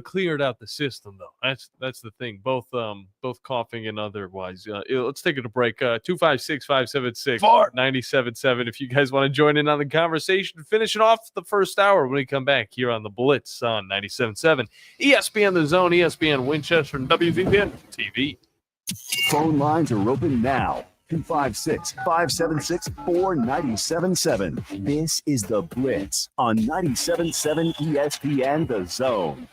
cleared out the system though. That's the thing. Both coughing and otherwise. Let's take it to break. 256-576-97.7 if you guys want to join in on the conversation. Finishing off the first hour when we come back here on the Blitz on 97.7 ESPN The Zone, ESPN Winchester, and WVPN TV. Phone lines are open now. 256-576-4977. This is the Blitz on 97.7 ESPN The Zone.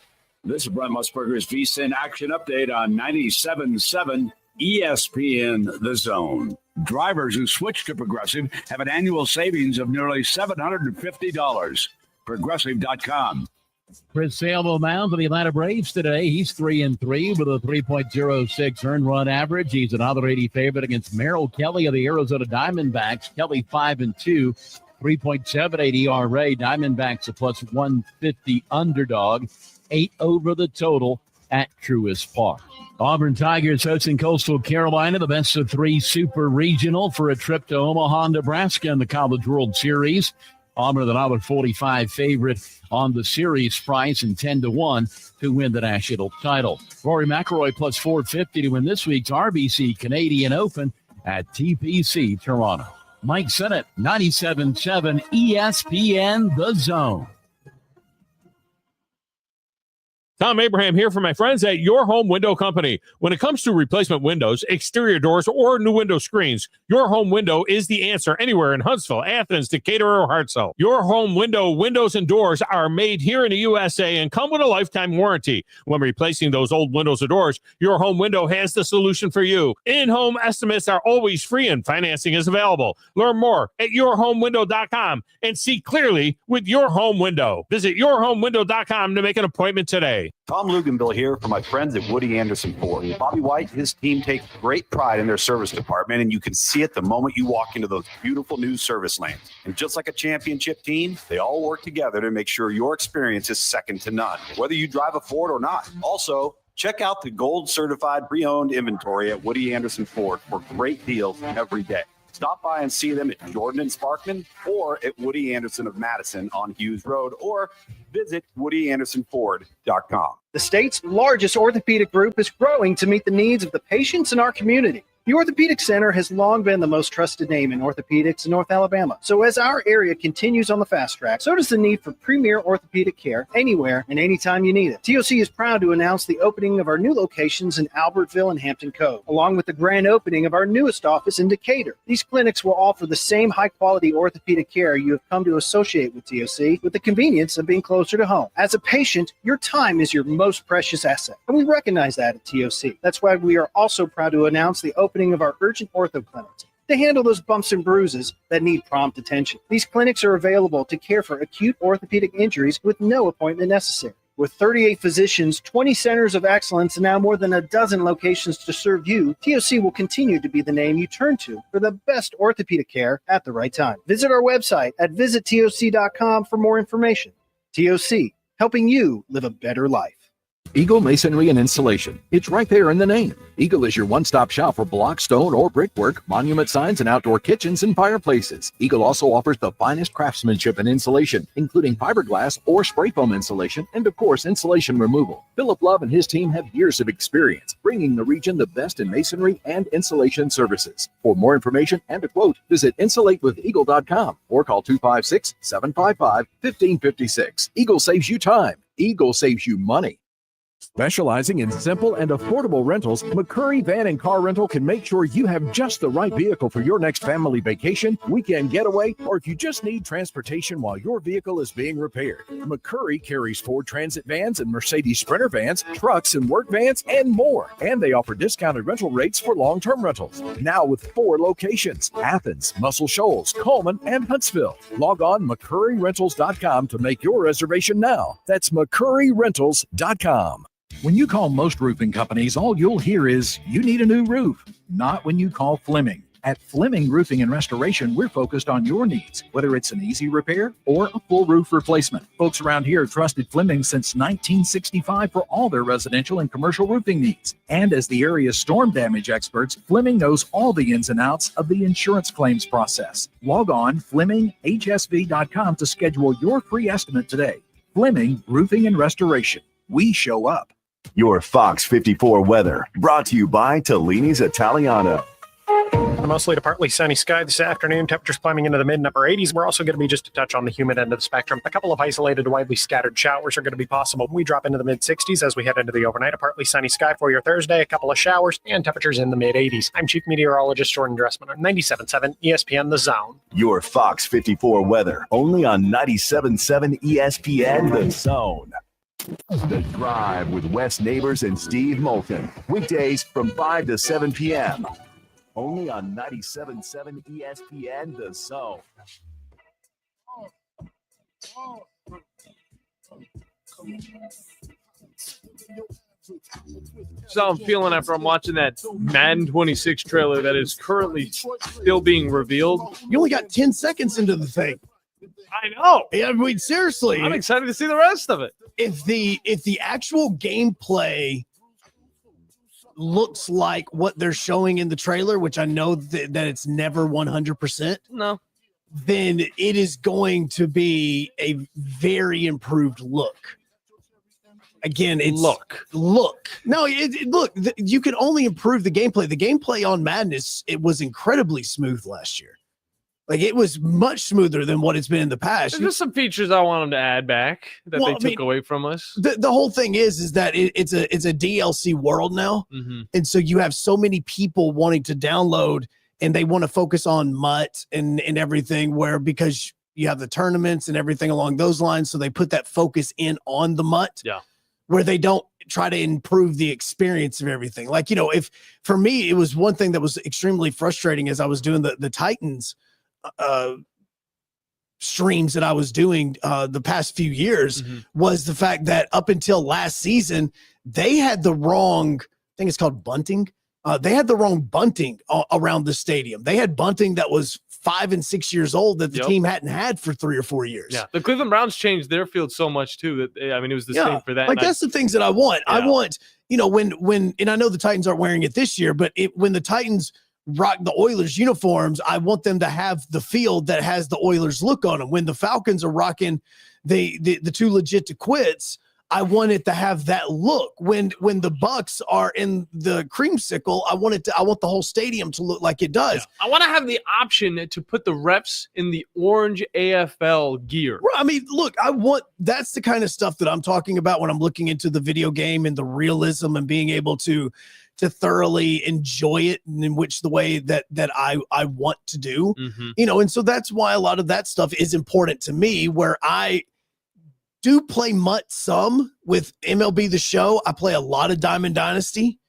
This is Brent Musburger's VSiN Action Update on 97.7 ESPN The Zone. Drivers who switch to Progressive have an annual savings of nearly $750. Progressive.com. Chris Sale will mound for the Atlanta Braves today. He's 3-3 with a 3.06 earned run average. He's an $1.80 favorite against Merrill Kelly of the Arizona Diamondbacks. Kelly 5-2, 3.78 ERA. Diamondbacks a plus 150 underdog. 8 over the total at Truist Park. Auburn Tigers hosting Coastal Carolina, the best of 3 super regional for a trip to Omaha, Nebraska in the College World Series. Auburn, the $1.45 favorite on the series price and 10-1 to win the national title. Rory McIlroy plus 450 to win this week's RBC Canadian Open at TPC Toronto. Mike Sennett, 97.7 ESPN The Zone. Tom Abraham here for my friends at Your Home Window Company. When it comes to replacement windows, exterior doors, or new window screens, Your Home Window is the answer anywhere in Huntsville, Athens, Decatur, or Hartselle. Your Home Window windows and doors are made here in the USA and come with a lifetime warranty. When replacing those old windows or doors, Your Home Window has the solution for you. In-home estimates are always free and financing is available. Learn more at yourhomewindow.com and see clearly with Your Home Window. Visit yourhomewindow.com to make an appointment today. Tom Luganville here for my friends at Woody Anderson Ford. Bobby White, his team takes great pride in their service department, and you can see it the moment you walk into those beautiful new service lanes. And just like a championship team, they all work together to make sure your experience is second to none, whether you drive a Ford or not. Also, check out the gold certified pre-owned inventory at Woody Anderson Ford for great deals every day. Stop by and see them at Jordan and Sparkman or at Woody Anderson of Madison on Hughes Road, or visit WoodyAndersonFord.com. The state's largest orthopedic group is growing to meet the needs of the patients in our community. The Orthopedic Center has long been the most trusted name in orthopedics in North Alabama. So as our area continues on the fast track, so does the need for premier orthopedic care anywhere and anytime you need it. TOC is proud to announce the opening of our new locations in Albertville and Hampton Cove, along with the grand opening of our newest office in Decatur. These clinics will offer the same high-quality orthopedic care you have come to associate with TOC, with the convenience of being closer to home. As a patient, your time is your most precious asset, and we recognize that at TOC. That's why we are also proud to announce the opening of our urgent ortho clinics to handle those bumps and bruises that need prompt attention. These clinics are available to care for acute orthopedic injuries with no appointment necessary. With 38 physicians, 20 centers of excellence, and now more than a dozen locations to serve you, TOC will continue to be the name you turn to for the best orthopedic care at the right time. Visit our website at visittoc.com for more information. TOC, helping you live a better life. Eagle Masonry and Installation. It's right there in the name. Eagle is your one-stop shop for block, stone, or brickwork, monument signs, and outdoor kitchens and fireplaces. Eagle also offers the finest craftsmanship and insulation, including fiberglass or spray foam insulation, and of course, insulation removal. Philip Love and his team have years of experience, bringing the region the best in masonry and insulation services. For more information and a quote, visit insulatewitheagle.com or call 256-755-1556. Eagle saves you time. Eagle saves you money. Specializing in simple and affordable rentals, McCurry Van and Car Rental can make sure you have just the right vehicle for your next family vacation, weekend getaway, or if you just need transportation while your vehicle is being repaired. McCurry carries Ford Transit vans and Mercedes Sprinter vans, trucks and work vans, and more. And they offer discounted rental rates for long-term rentals. Now with 4 locations: Athens, Muscle Shoals, Coleman, and Huntsville. Log on McCurryRentals.com to make your reservation now. That's McCurryRentals.com. When you call most roofing companies, all you'll hear is, you need a new roof. Not when you call Fleming. At Fleming Roofing and Restoration, we're focused on your needs, whether it's an easy repair or a full roof replacement. Folks around here have trusted Fleming since 1965 for all their residential and commercial roofing needs. And as the area's storm damage experts, Fleming knows all the ins and outs of the insurance claims process. Log on FlemingHSV.com to schedule your free estimate today. Fleming Roofing and Restoration. We show up. Your Fox 54 weather brought to you by Tellini's Italiano. A mostly to partly sunny sky this afternoon. Temperatures climbing into the mid and upper 80s. We're also going to be just a touch on the humid end of the spectrum. A couple of isolated, widely scattered showers are going to be possible. We drop into the mid 60s as we head into the overnight. A partly sunny sky for your Thursday. A couple of showers and temperatures in the mid 80s. I'm Chief Meteorologist Jordan Dressman on 97.7 ESPN The Zone. Your Fox 54 weather only on 97.7 ESPN The Zone. The Drive with Wes Neighbors and Steve Moulton. Weekdays from 5 to 7 p.m. Only on 97.7 ESPN The Zone. So I'm feeling after I'm watching that Madden 26 trailer that is currently still being revealed. You only got 10 seconds into the thing. I know. Yeah, I mean, seriously. I'm excited to see the rest of it. If the actual gameplay looks like what they're showing in the trailer, which I know that it's never 100%, no, then it is going to be a very improved look. Again, it's look. No, look. You can only improve the gameplay. The gameplay on Madden it was incredibly smooth last year. Like, it was much smoother than what it's been in the past. There's just some features I want them to add back that they took away from us. The whole thing is that it's a DLC world now. Mm-hmm. And so you have so many people wanting to download, and they want to focus on MUT and everything, where because you have the tournaments and everything along those lines, so they put that focus in on the MUT. Yeah. Where they don't try to improve the experience of everything. Like, if for me, it was one thing that was extremely frustrating as I was doing the Titans streams that I was doing the past few years, was the fact that up until last season, they had the wrong, I think it's called bunting. They had the wrong bunting around the stadium. They had bunting that was 5 and 6 years old that the team hadn't had for 3 or 4 years. Yeah, the Cleveland Browns changed their field so much too that it was the same for that. Like, that's the things that I want. Yeah. I want, when and I know the Titans aren't wearing it this year, but when the Titans rock the Oilers uniforms, I want them to have the field that has the Oilers look on them. When the Falcons are rocking the too legit to quits, I want it to have that look. When the Bucks are in the creamsicle, I want the whole stadium to look like it does. Yeah. I want to have the option to put the refs in the orange AFL gear. I mean, look, that's the kind of stuff that I'm talking about when I'm looking into the video game and the realism and being able to thoroughly enjoy it in which the way that I want to do, and so that's why a lot of that stuff is important to me, where I do play MUT some with MLB The Show. I play a lot of Diamond Dynasty.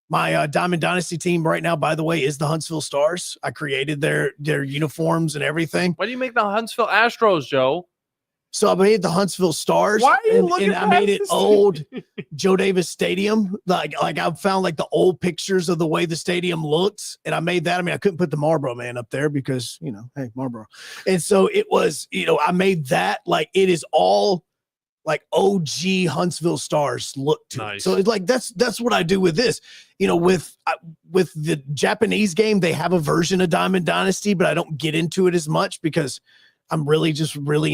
My Diamond Dynasty team right now, by the way, is the Huntsville Stars. I created their uniforms and everything. Why do you make the Huntsville Astros, Joe? So I made the Huntsville Stars. Why are you looking and I made it old Joe Davis Stadium. Like I found like the old pictures of the way the stadium looks, and I made that. I mean, I couldn't put the Marlboro Man up there because, hey, Marlboro. And so it was, I made that like it is all like OG Huntsville Stars look to it. So it's like that's what I do with this. With the Japanese game, they have a version of Diamond Dynasty, but I don't get into it as much because I'm really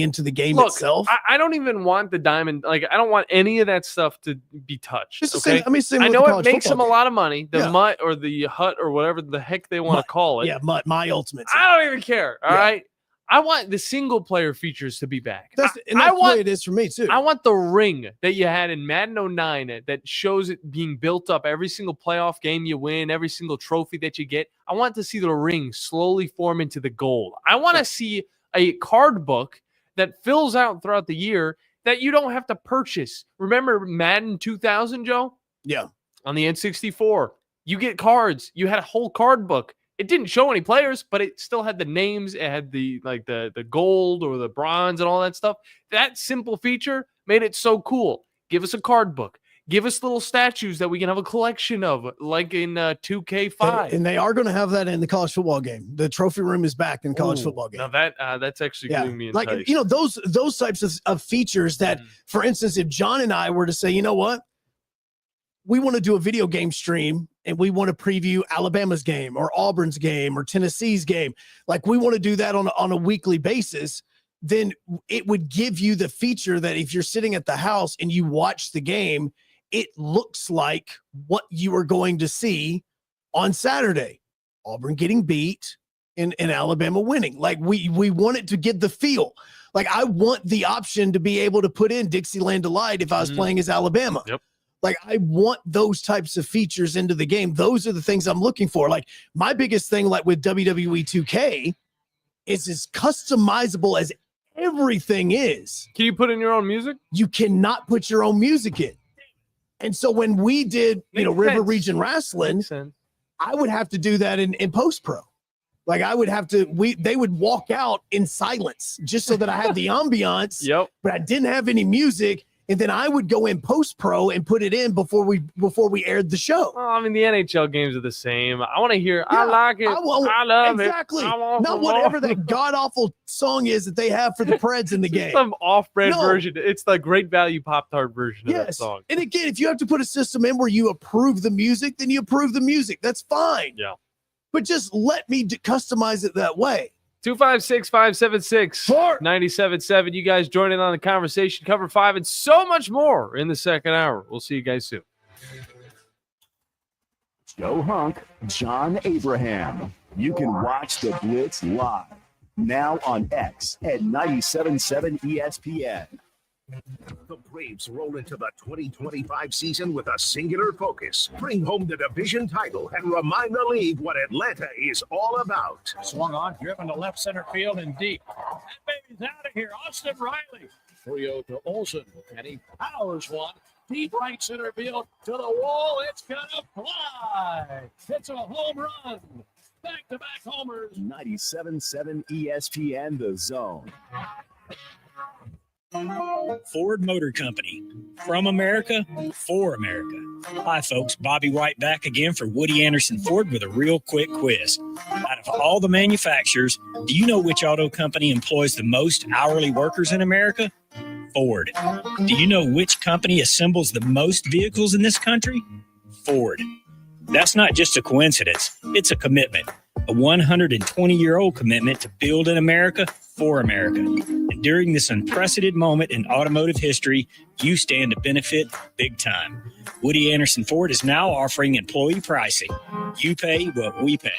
into the game itself. I don't even want the diamond. Like, I don't want any of that stuff to be touched. It's the same. I know it makes them a lot of money. The MUT or the hut or whatever the heck they want to call it. Yeah, MUT, My Ultimate. I don't even care. All right. I want the single player features to be back. That's the way it is for me too. I want the ring that you had in Madden 09 that shows it being built up every single playoff game you win, every single trophy that you get. I want to see the ring slowly form into the gold. I want to see a card book that fills out throughout the year that you don't have to purchase. Remember Madden 2000, Joe? Yeah. On the N64, you get cards. You had a whole card book. It didn't show any players, but it still had the names. It had the gold or the bronze and all that stuff. That simple feature made it so cool. Give us a card book. Give us little statues that we can have a collection of, like in 2K5. And they are going to have that in the college football game. The trophy room is back in the college football game. Now that's actually getting me enticed. Like, those types of features that, for instance, if John and I were to say, you know what, we want to do a video game stream and we want to preview Alabama's game or Auburn's game or Tennessee's game. Like, we want to do that on a weekly basis. Then it would give you the feature that if you're sitting at the house and you watch the game, it looks like what you are going to see on Saturday. Auburn getting beat and Alabama winning. Like, we want it to get the feel. Like, I want the option to be able to put in Dixieland Delight if I was playing as Alabama. Yep. Like, I want those types of features into the game. Those are the things I'm looking for. Like, my biggest thing, like with WWE 2K, is as customizable as everything is. Can you put in your own music? You cannot put your own music in. And so when we did, River Region Wrestling, I would have to do that in post-pro. Like, I would have to, they would walk out in silence just so that I had the ambiance, but I didn't have any music. And then I would go in post-pro and put it in before we aired the show. Well, I mean, the NHL games are the same. I want to hear, I like it, I love it. Exactly. Not whatever that god-awful song is that they have for the Preds in the game. Some off-brand version. It's the Great Value Pop-Tart version of that song. And again, if you have to put a system in where you approve the music, then you approve the music. That's fine. Yeah. But just let me customize it that way. 256-576-97.7. You guys join in on the conversation. Cover 5 and so much more in the second hour. We'll see you guys soon. Joe Hunk, John Abraham. You can watch the Blitz live now on X at 97.7 ESPN. The Braves roll into the 2025 season with a singular focus. Bring home the division title and remind the league what Atlanta is all about. Swung on, driven to left center field and deep. That baby's out of here. Austin Riley. Trio to Olsen, and he powers one. Deep right center field to the wall. It's going to fly. It's a home run. Back-to-back homers. 97.7 ESPN, The Zone. Ford Motor Company. From America, for America. Hi, folks. Bobby White back again for Woody Anderson Ford with a real quick quiz. Out of all the manufacturers, do you know which auto company employs the most hourly workers in America? Ford. Do you know which company assembles the most vehicles in this country? Ford. That's not just a coincidence. It's a commitment. A 120-year-old commitment to build in America for America. And during this unprecedented moment in automotive history, you stand to benefit big time. Woody Anderson Ford is now offering employee pricing. You pay what we pay.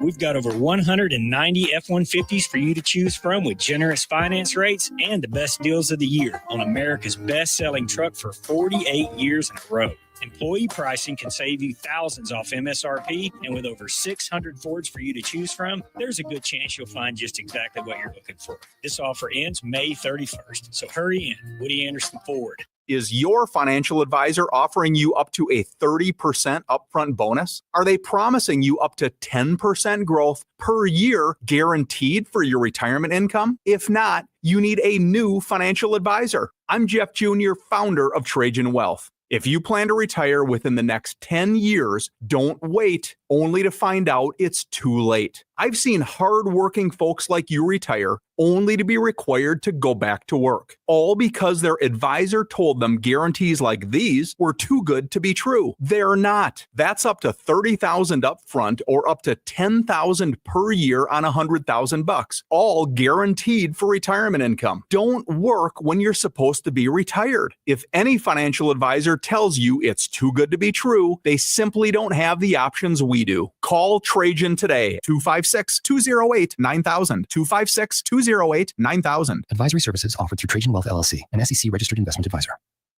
We've got over 190 F-150s for you to choose from with generous finance rates and the best deals of the year on America's best-selling truck for 48 years in a row. Employee pricing can save you thousands off MSRP, and with over 600 Fords for you to choose from, there's a good chance you'll find just exactly what you're looking for. This offer ends May 31st, so hurry in. Woody Anderson Ford. Is your financial advisor offering you up to a 30% upfront bonus? Are they promising you up to 10% growth per year guaranteed for your retirement income? If not, you need a new financial advisor. I'm Jeff Jr., founder of Trajan Wealth. If you plan to retire within the next 10 years, don't wait only to find out it's too late. I've seen hardworking folks like you retire only to be required to go back to work, all because their advisor told them guarantees like these were too good to be true. They're not. That's up to $30,000 up front or up to $10,000 per year on $100,000, all guaranteed for retirement income. Don't work when you're supposed to be retired. If any financial advisor tells you it's too good to be true, they simply don't have the options we do. Call Trajan today, 256 256-208-9000. 256-208-9000. Advisory services offered through Trajan Wealth LLC, an SEC registered investment advisor.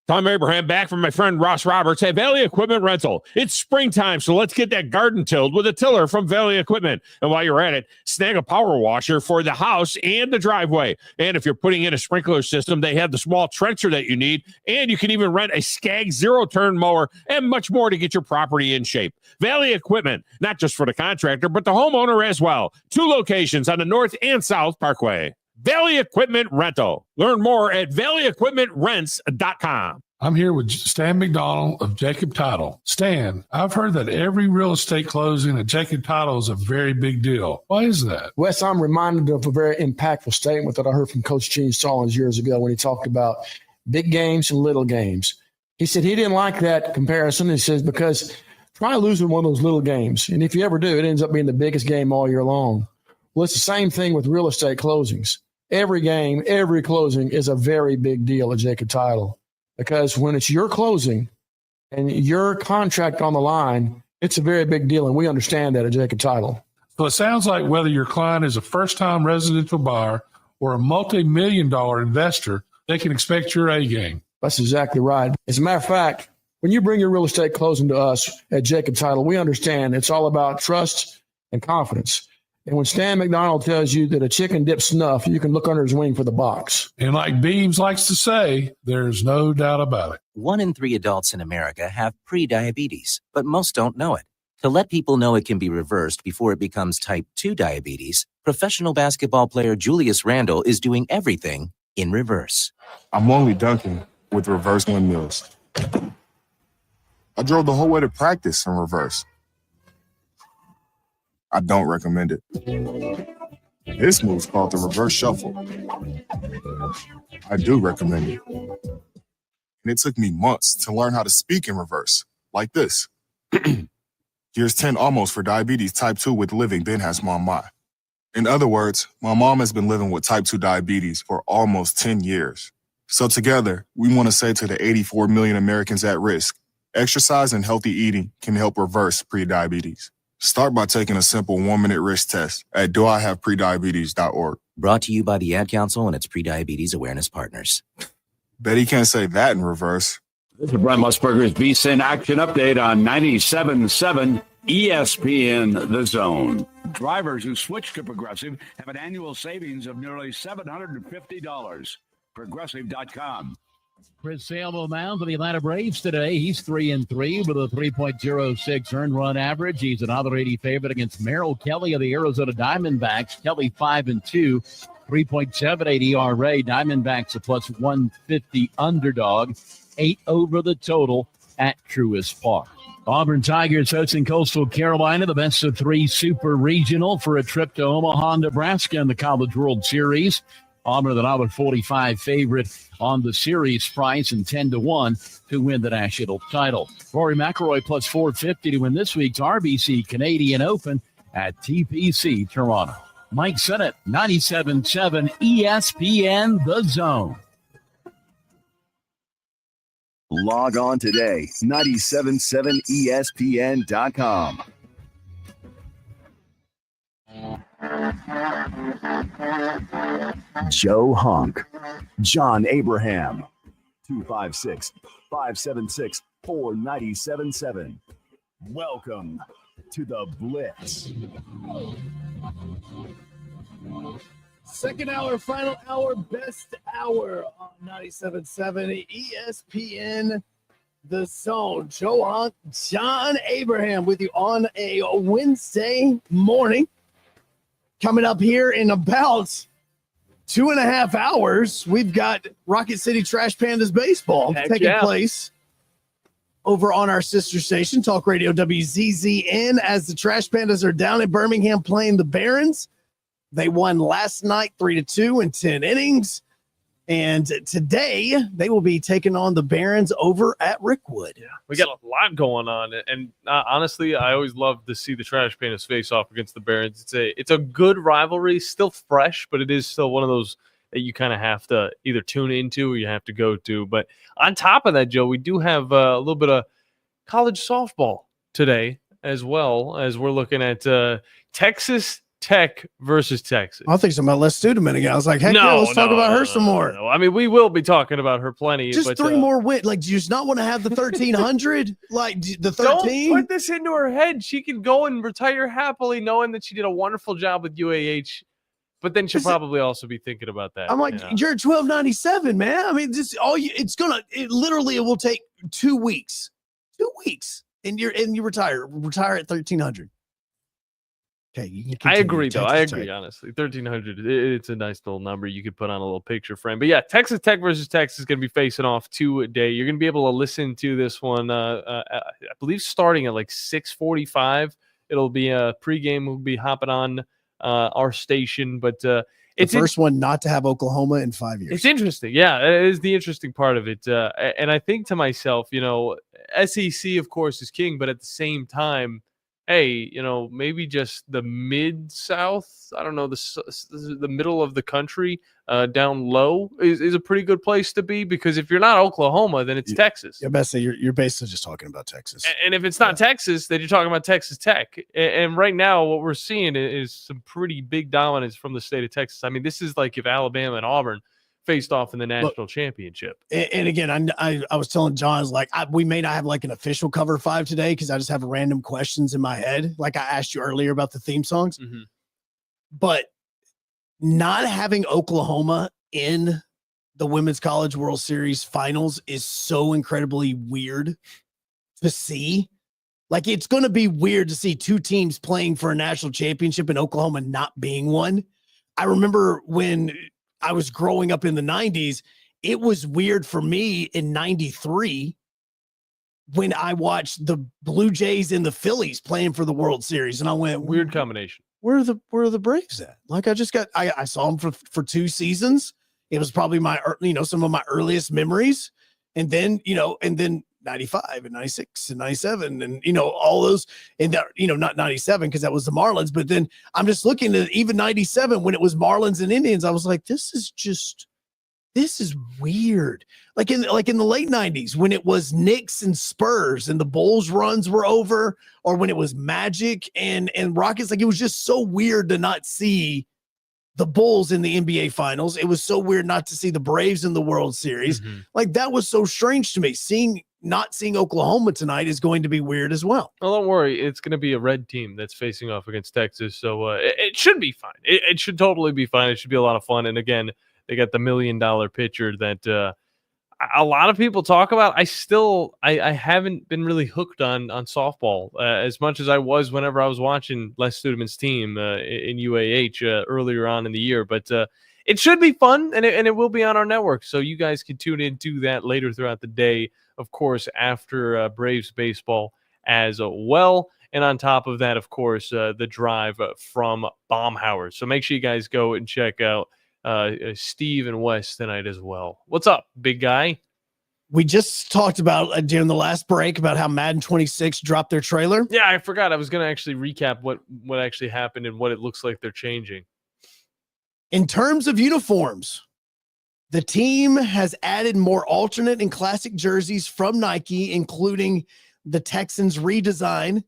Tom Abraham back from my friend Ross Roberts at Valley Equipment Rental. It's springtime, so let's get that garden tilled with a tiller from Valley Equipment. And while you're at it, snag a power washer for the house and the driveway. And if you're putting in a sprinkler system, they have the small trencher that you need. And you can even rent a Skag zero-turn mower and much more to get your property in shape. Valley Equipment, not just for the contractor, but the homeowner as well. 2 locations on the North and South Parkway. Valley Equipment Rental. Learn more at valleyequipmentrents.com. I'm here with Stan McDonald of Jacob Title. Stan, I've heard that every real estate closing at Jacob Title is a very big deal. Why is that? Wes, I'm reminded of a very impactful statement that I heard from Coach Gene Stallings years ago when he talked about big games and little games. He said he didn't like that comparison. He says, because try losing one of those little games. And if you ever do, it ends up being the biggest game all year long. Well, it's the same thing with real estate closings. Every game, every closing is a very big deal at Jacob Title, because when it's your closing and your contract on the line, it's a very big deal. And we understand that at Jacob Title. So it sounds like whether your client is a first-time residential buyer or a multi-million-dollar investor, they can expect your A game. That's exactly right. As a matter of fact, when you bring your real estate closing to us at Jacob Title, we understand it's all about trust and confidence. And when Stan McDonald tells you that a chicken dips snuff, you can look under his wing for the box. And like Beams likes to say, there's no doubt about it. 1 in 3 adults in America have prediabetes, but most don't know it. To let people know it can be reversed before it becomes type 2 diabetes, professional basketball player Julius Randle is doing everything in reverse. I'm only dunking with reverse windmills. I drove the whole way to practice in reverse. I don't recommend it. This move's called the reverse shuffle. I do recommend it. And it took me months to learn how to speak in reverse, like this. Here's 10 almost for diabetes type 2 with living Ben has mom my. In other words, my mom has been living with type 2 diabetes for almost 10 years. So together, we want to say to the 84 million Americans at risk, exercise and healthy eating can help reverse prediabetes. Start by taking a simple 1-minute risk test at doihaveprediabetes.org. Brought to you by the Ad Council and its Prediabetes Awareness Partners. Bet he can't say that in reverse. This is Brent Musburger's VSiN Action Update on 97.7 ESPN The Zone. Drivers who switch to Progressive have an annual savings of nearly $750. Progressive.com. Chris Sale will mound for the Atlanta Braves today. He's 3-3 with a 3.06 earned run average. He's an $1.80 favorite against Merrill Kelly of the Arizona Diamondbacks. Kelly 5-2, 3.78 ERA. Diamondbacks a plus 150 underdog. 8 over the total at Truist Park. Auburn Tigers hosting Coastal Carolina, the best of 3 super regional for a trip to Omaha, Nebraska in the College World Series. Auburn, the $1.45 favorite on the series price and 10-1 to win the national title. Rory McIlroy plus 450 to win this week's RBC Canadian Open at TPC Toronto. Mike Sennett, 97.7 ESPN The Zone. Log on today, 977ESPN.com. Joe Hunk, John Abraham, 256-576-4977. Welcome to the Blitz. Second hour, final hour, best hour on 97.7 ESPN The Zone. Joe Hunk, John Abraham with you on a Wednesday morning. Coming up here in about 2.5 hours, we've got Rocket City Trash Pandas baseball taking place over on our sister station, Talk Radio WZZN, as the Trash Pandas are down in Birmingham playing the Barons. They won last night 3-2 in 10 innings. And today they will be taking on the Barons over at Rickwood. Yeah, we got a lot going on. And honestly, I always love to see the Trash Pandas face off against the Barons. It's a good rivalry, still fresh, but it is still one of those that you kind of have to either tune into or you have to go to. But on top of that, Joe, we do have a little bit of college softball today, as well as we're looking at Texas Tech versus Texas. I think something about Les Studeman again. I was like, heck yeah, let's talk about her some more. No. I mean, we will be talking about her plenty. Just but, 3 more wins. Like, do you just not want to have the 1,300? Like, the 13? Don't put this into her head. She can go and retire happily knowing that she did a wonderful job with UAH. But then she'll probably also be thinking about that. I'm like, you're at 1297, man. I mean, just it will take 2 weeks. 2 weeks. And you retire at 1,300. Okay, you can continue. I agree, though. I Texas agree, Tech. honestly. 1,300, it's a nice little number you could put on a little picture frame. But yeah, Texas Tech versus Texas is going to be facing off today. You're going to be able to listen to this one, I believe, starting at like 6:45. It'll be a pregame. We'll be hopping on our station, but It's the first one not to have Oklahoma in 5 years. It's interesting. Yeah, it is the interesting part of it. And I think to myself, SEC, of course, is king, but at the same time, hey, maybe just the Mid-South, I don't know, the middle of the country down low is a pretty good place to be, because if you're not Oklahoma, then it's Texas. Yeah, best say you're basically just talking about Texas. And if it's not Texas, then you're talking about Texas Tech. And right now, what we're seeing is some pretty big dominance from the state of Texas. I mean, this is like if Alabama and Auburn faced off in the national championship. And again, I was telling John, I was like, we may not have like an official cover 5 today because I just have random questions in my head. Like I asked you earlier about the theme songs. Mm-hmm. But not having Oklahoma in the Women's College World Series finals is so incredibly weird to see. Like, it's going to be weird to see 2 teams playing for a national championship and Oklahoma not being one. I remember when I was growing up in the 90s, it was weird for me in 93 when I watched the Blue Jays and the Phillies playing for the World Series. And I went, weird combination. Where are the Braves at? Like, I saw them for 2 seasons. It was probably some of my earliest memories. And then, 95 and 96 and 97 and, all those, and that, not 97 because that was the Marlins. But then I'm just looking at even 97 when it was Marlins and Indians. I was like, this is weird. Like in the late 90s when it was Knicks and Spurs and the Bulls runs were over, or when it was Magic and Rockets, like it was just so weird to not see the Bulls in the NBA finals. It was so weird not to see the Braves in the World Series. Mm-hmm. Like that was so strange to me. Not seeing Oklahoma tonight is going to be weird as well. Well, don't worry. It's going to be a red team that's facing off against Texas. So it should be fine. It should totally be fine. It should be a lot of fun. And again, they got the $1 million pitcher that a lot of people talk about. I haven't been really hooked on softball as much as I was whenever I was watching Les Studeman's team in UAH earlier on in the year. But it should be fun, and it will be on our network. So you guys can tune into that later throughout the day, of course, after Braves baseball as well. And on top of that, of course, the drive from Baumhauer. So make sure you guys go and check out Steve and Wes tonight as well. What's up, big guy? We just talked about during the last break about how Madden 26 dropped their trailer. Yeah, I forgot. I was going to actually recap what actually happened and what it looks like they're changing. In terms of uniforms, the team has added more alternate and classic jerseys from Nike, including the Texans redesign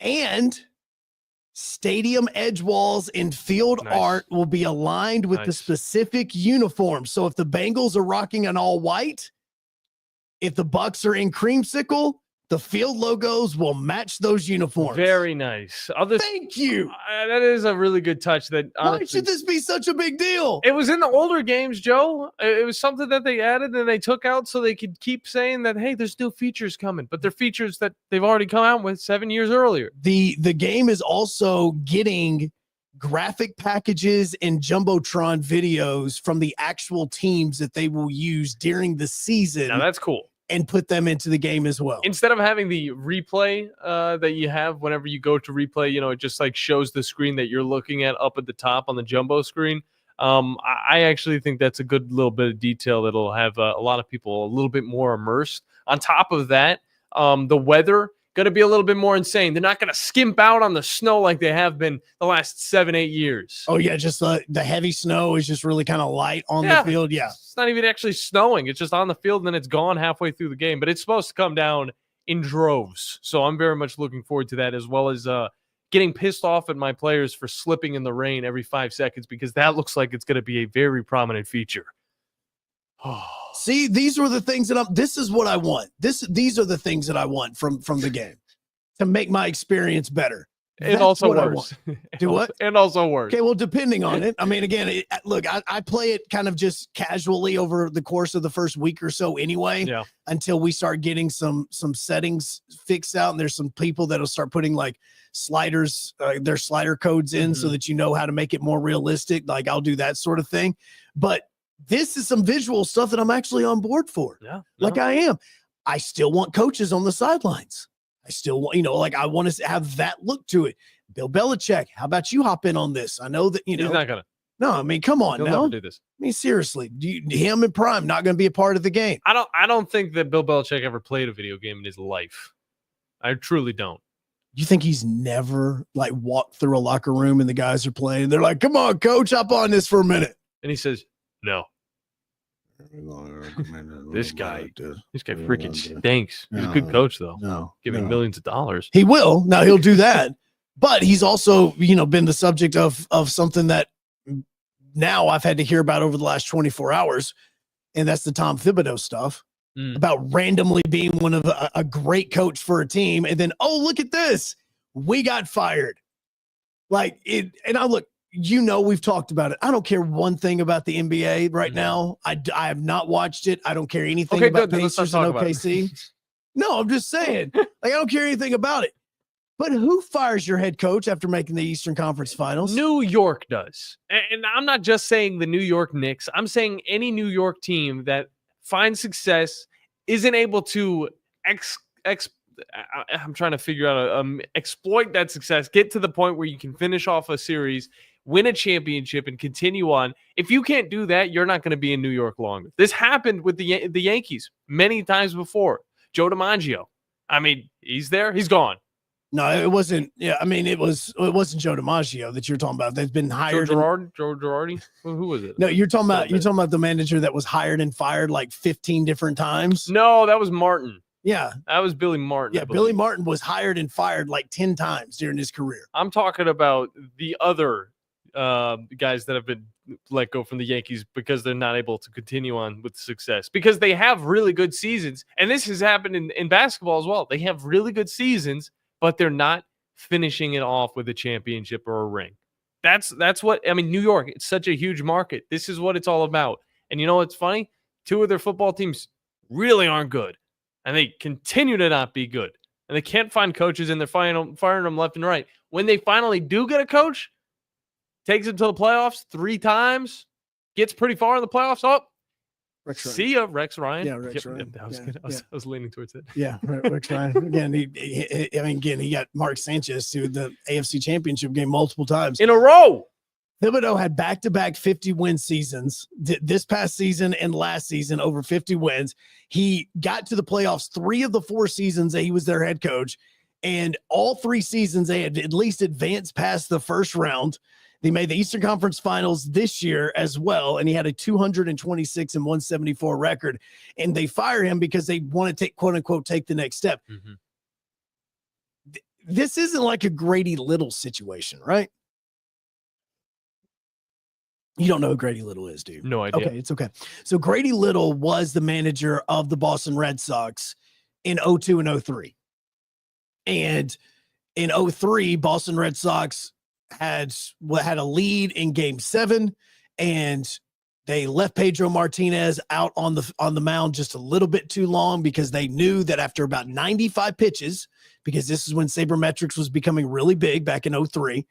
and stadium edge walls and field art will be aligned with the specific uniform. So if the Bengals are rocking an all white, if the Bucks are in creamsicle, the field logos will match those uniforms. Very nice. Thank you. That is a really good touch. That why should this be such a big deal? It was in the older games, Joe. It was something that they added and they took out so they could keep saying that, hey, there's new features coming, but they're features that they've already come out with 7 years earlier. The game is also getting graphic packages and Jumbotron videos from the actual teams that they will use during the season. Now that's cool. And put them into the game as well. Instead of having the replay that you have whenever you go to replay, it just like shows the screen that you're looking at up at the top on the jumbo screen. I actually think that's a good little bit of detail that'll have a lot of people a little bit more immersed. On top of that, the weather going to be a little bit more insane. They're not going to skimp out on the snow like they have been the last 7-8 years. Oh yeah, just the heavy snow is just really kind of light on the field. Yeah, it's not even actually snowing. It's just on the field and then it's gone halfway through the game. But it's supposed to come down in droves. So I'm very much looking forward to that, as well as getting pissed off at my players for slipping in the rain every 5 seconds because that looks like it's going to be a very prominent feature. See, these are the things that this is what I want. These are the things that I want from the game to make my experience better. And also worse. Do what? And also worse. Okay, well, depending on it. I mean, again, look, I play it kind of just casually over the course of the first week or so anyway, until we start getting some settings fixed out. And there's some people that'll start putting like sliders, their slider codes in so that you know how to make it more realistic. Like I'll do that sort of thing. But this is some visual stuff that I'm actually on board for. Yeah. Like I am. I still want coaches on the sidelines. I still want, like I want to have that look to it. Bill Belichick, how about you hop in on this? I know that, He's not going to. No, I mean, come on He'll now. never do this. I mean, seriously, him and Prime not going to be a part of the game. I don't think that Bill Belichick ever played a video game in his life. I truly don't. You think he's never like walked through a locker room and the guys are playing? They're like, come on, coach, hop on this for a minute. And he says, no. This guy freaking stinks. He's a good coach, though. Giving millions of dollars. He will. Now he'll do that. But he's also, been the subject of something that now I've had to hear about over the last 24 hours. And that's the Tom Thibodeau stuff about randomly being one of a great coach for a team. And then, oh, look at this. We got fired. Like it. And I look, we've talked about it. I don't care one thing about the NBA right now. I have not watched it. I don't care anything about Pacers and OKC. No, I'm just saying. Like, I don't care anything about it. But who fires your head coach after making the Eastern Conference Finals? New York does. And I'm not just saying the New York Knicks. I'm saying any New York team that finds success isn't able to I'm trying to figure out exploit that success, get to the point where you can finish off a series, win a championship, and continue on. If you can't do that, you're not going to be in New York longer. This happened with the Yankees many times before. Joe DiMaggio. I mean, he's there, he's gone. No, it wasn't. Yeah, I mean, it wasn't Joe DiMaggio that you're talking about. They've been hired. Joe Girardi? Who was it? No, you're talking about the manager that was hired and fired like 15 different times. No, that was Martin. Yeah, that was Billy Martin. Yeah, Billy Martin was hired and fired like 10 times during his career. I'm talking about the other guys that have been let go from the Yankees because they're not able to continue on with success because they have really good seasons. And this has happened in basketball as well. They have really good seasons, but they're not finishing it off with a championship or a ring. That's what, I mean, New York, it's such a huge market. This is what it's all about. And you know what's funny? 2 of their football teams really aren't good. And they continue to not be good. And they can't find coaches, and they're firing them left and right. When they finally do get a coach, takes them to the playoffs 3 times, gets pretty far in the playoffs. Oh, see ya, Rex Ryan. Yeah, Rex Ryan. That was good. I was leaning towards it. Yeah, Rex Ryan. Again, he got Mark Sanchez to the AFC Championship game multiple times in a row. Thibodeau had back-to-back 50-win seasons this past season and last season, over 50 wins. He got to the playoffs 3 of the 4 seasons that he was their head coach, and all 3 seasons they had at least advanced past the first round. They made the Eastern Conference Finals this year as well, and he had a 226 and 174 record. And they fire him because they want to take, quote unquote, take the next step. Mm-hmm. This isn't like a Grady Little situation, right? You don't know who Grady Little is, dude. No idea. Okay, it's okay. So Grady Little was the manager of the Boston Red Sox in 02 and 03. And in 03, Boston Red Sox had a lead in Game 7, and they left Pedro Martinez out on the mound just a little bit too long because they knew that after about 95 pitches, because this is when sabermetrics was becoming really big back in 03,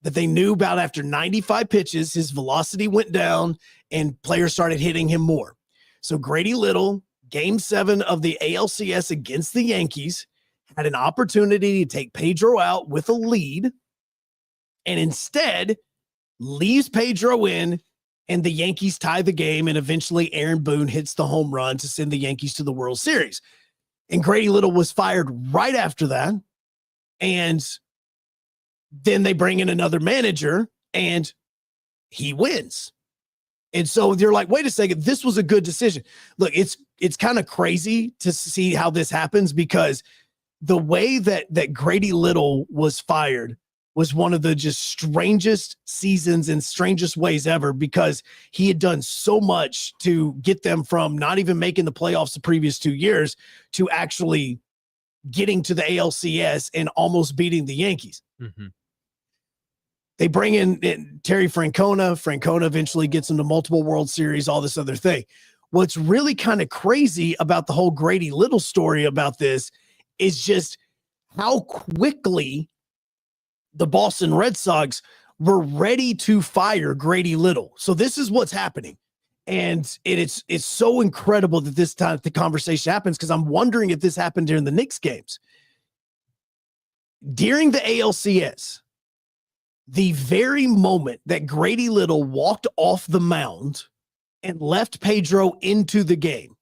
that they knew about after 95 pitches, his velocity went down and players started hitting him more. So Grady Little, Game 7 of the ALCS against the Yankees, had an opportunity to take Pedro out with a lead, and instead leaves Pedro in, and the Yankees tie the game, and eventually Aaron Boone hits the home run to send the Yankees to the World Series. And Grady Little was fired right after that, and then they bring in another manager, and he wins. And so they're like, wait a second, this was a good decision. Look, it's kind of crazy to see how this happens because the way that Grady Little was fired was one of the just strangest seasons and strangest ways ever, because he had done so much to get them from not even making the playoffs the previous 2 years to actually getting to the ALCS and almost beating the Yankees. Mm-hmm. They bring in Terry Francona. Francona eventually gets into multiple World Series, all this other thing. What's really kind of crazy about the whole Grady Little story about this is just how quickly the Boston Red Sox were ready to fire Grady Little. So this is what's happening. And it's so incredible that this time the conversation happens, because I'm wondering if this happened during the Knicks games. During the ALCS, the very moment that Grady Little walked off the mound and left Pedro into the game,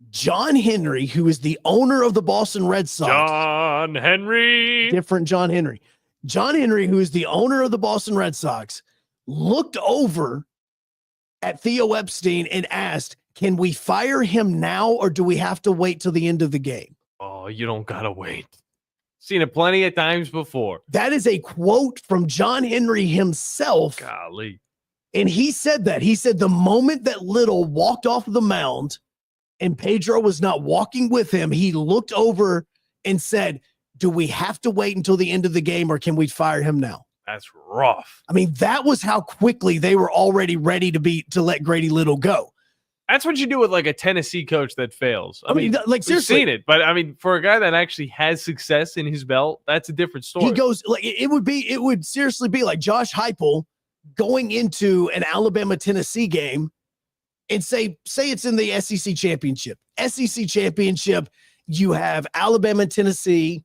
John Henry, who is the owner of the Boston Red Sox. John Henry. Different John Henry. John Henry, who is the owner of the Boston Red Sox, looked over at Theo Epstein and asked, can we fire him now, or do we have to wait till the end of the game? Oh, you don't got to wait. Seen it plenty of times before. That is a quote from John Henry himself. Golly. And he said that. He said the moment that Little walked off the mound and Pedro was not walking with him, he looked over and said, do we have to wait until the end of the game, or can we fire him now? That's rough. I mean, that was how quickly they were already ready to let Grady Little go. That's what you do with like a Tennessee coach that fails. I mean, like, seriously, we've seen it, but I mean, for a guy that actually has success in his belt, that's a different story. He goes like it would seriously be like Josh Heupel going into an Alabama-Tennessee game and say it's in the SEC championship. SEC championship, you have Alabama, Tennessee,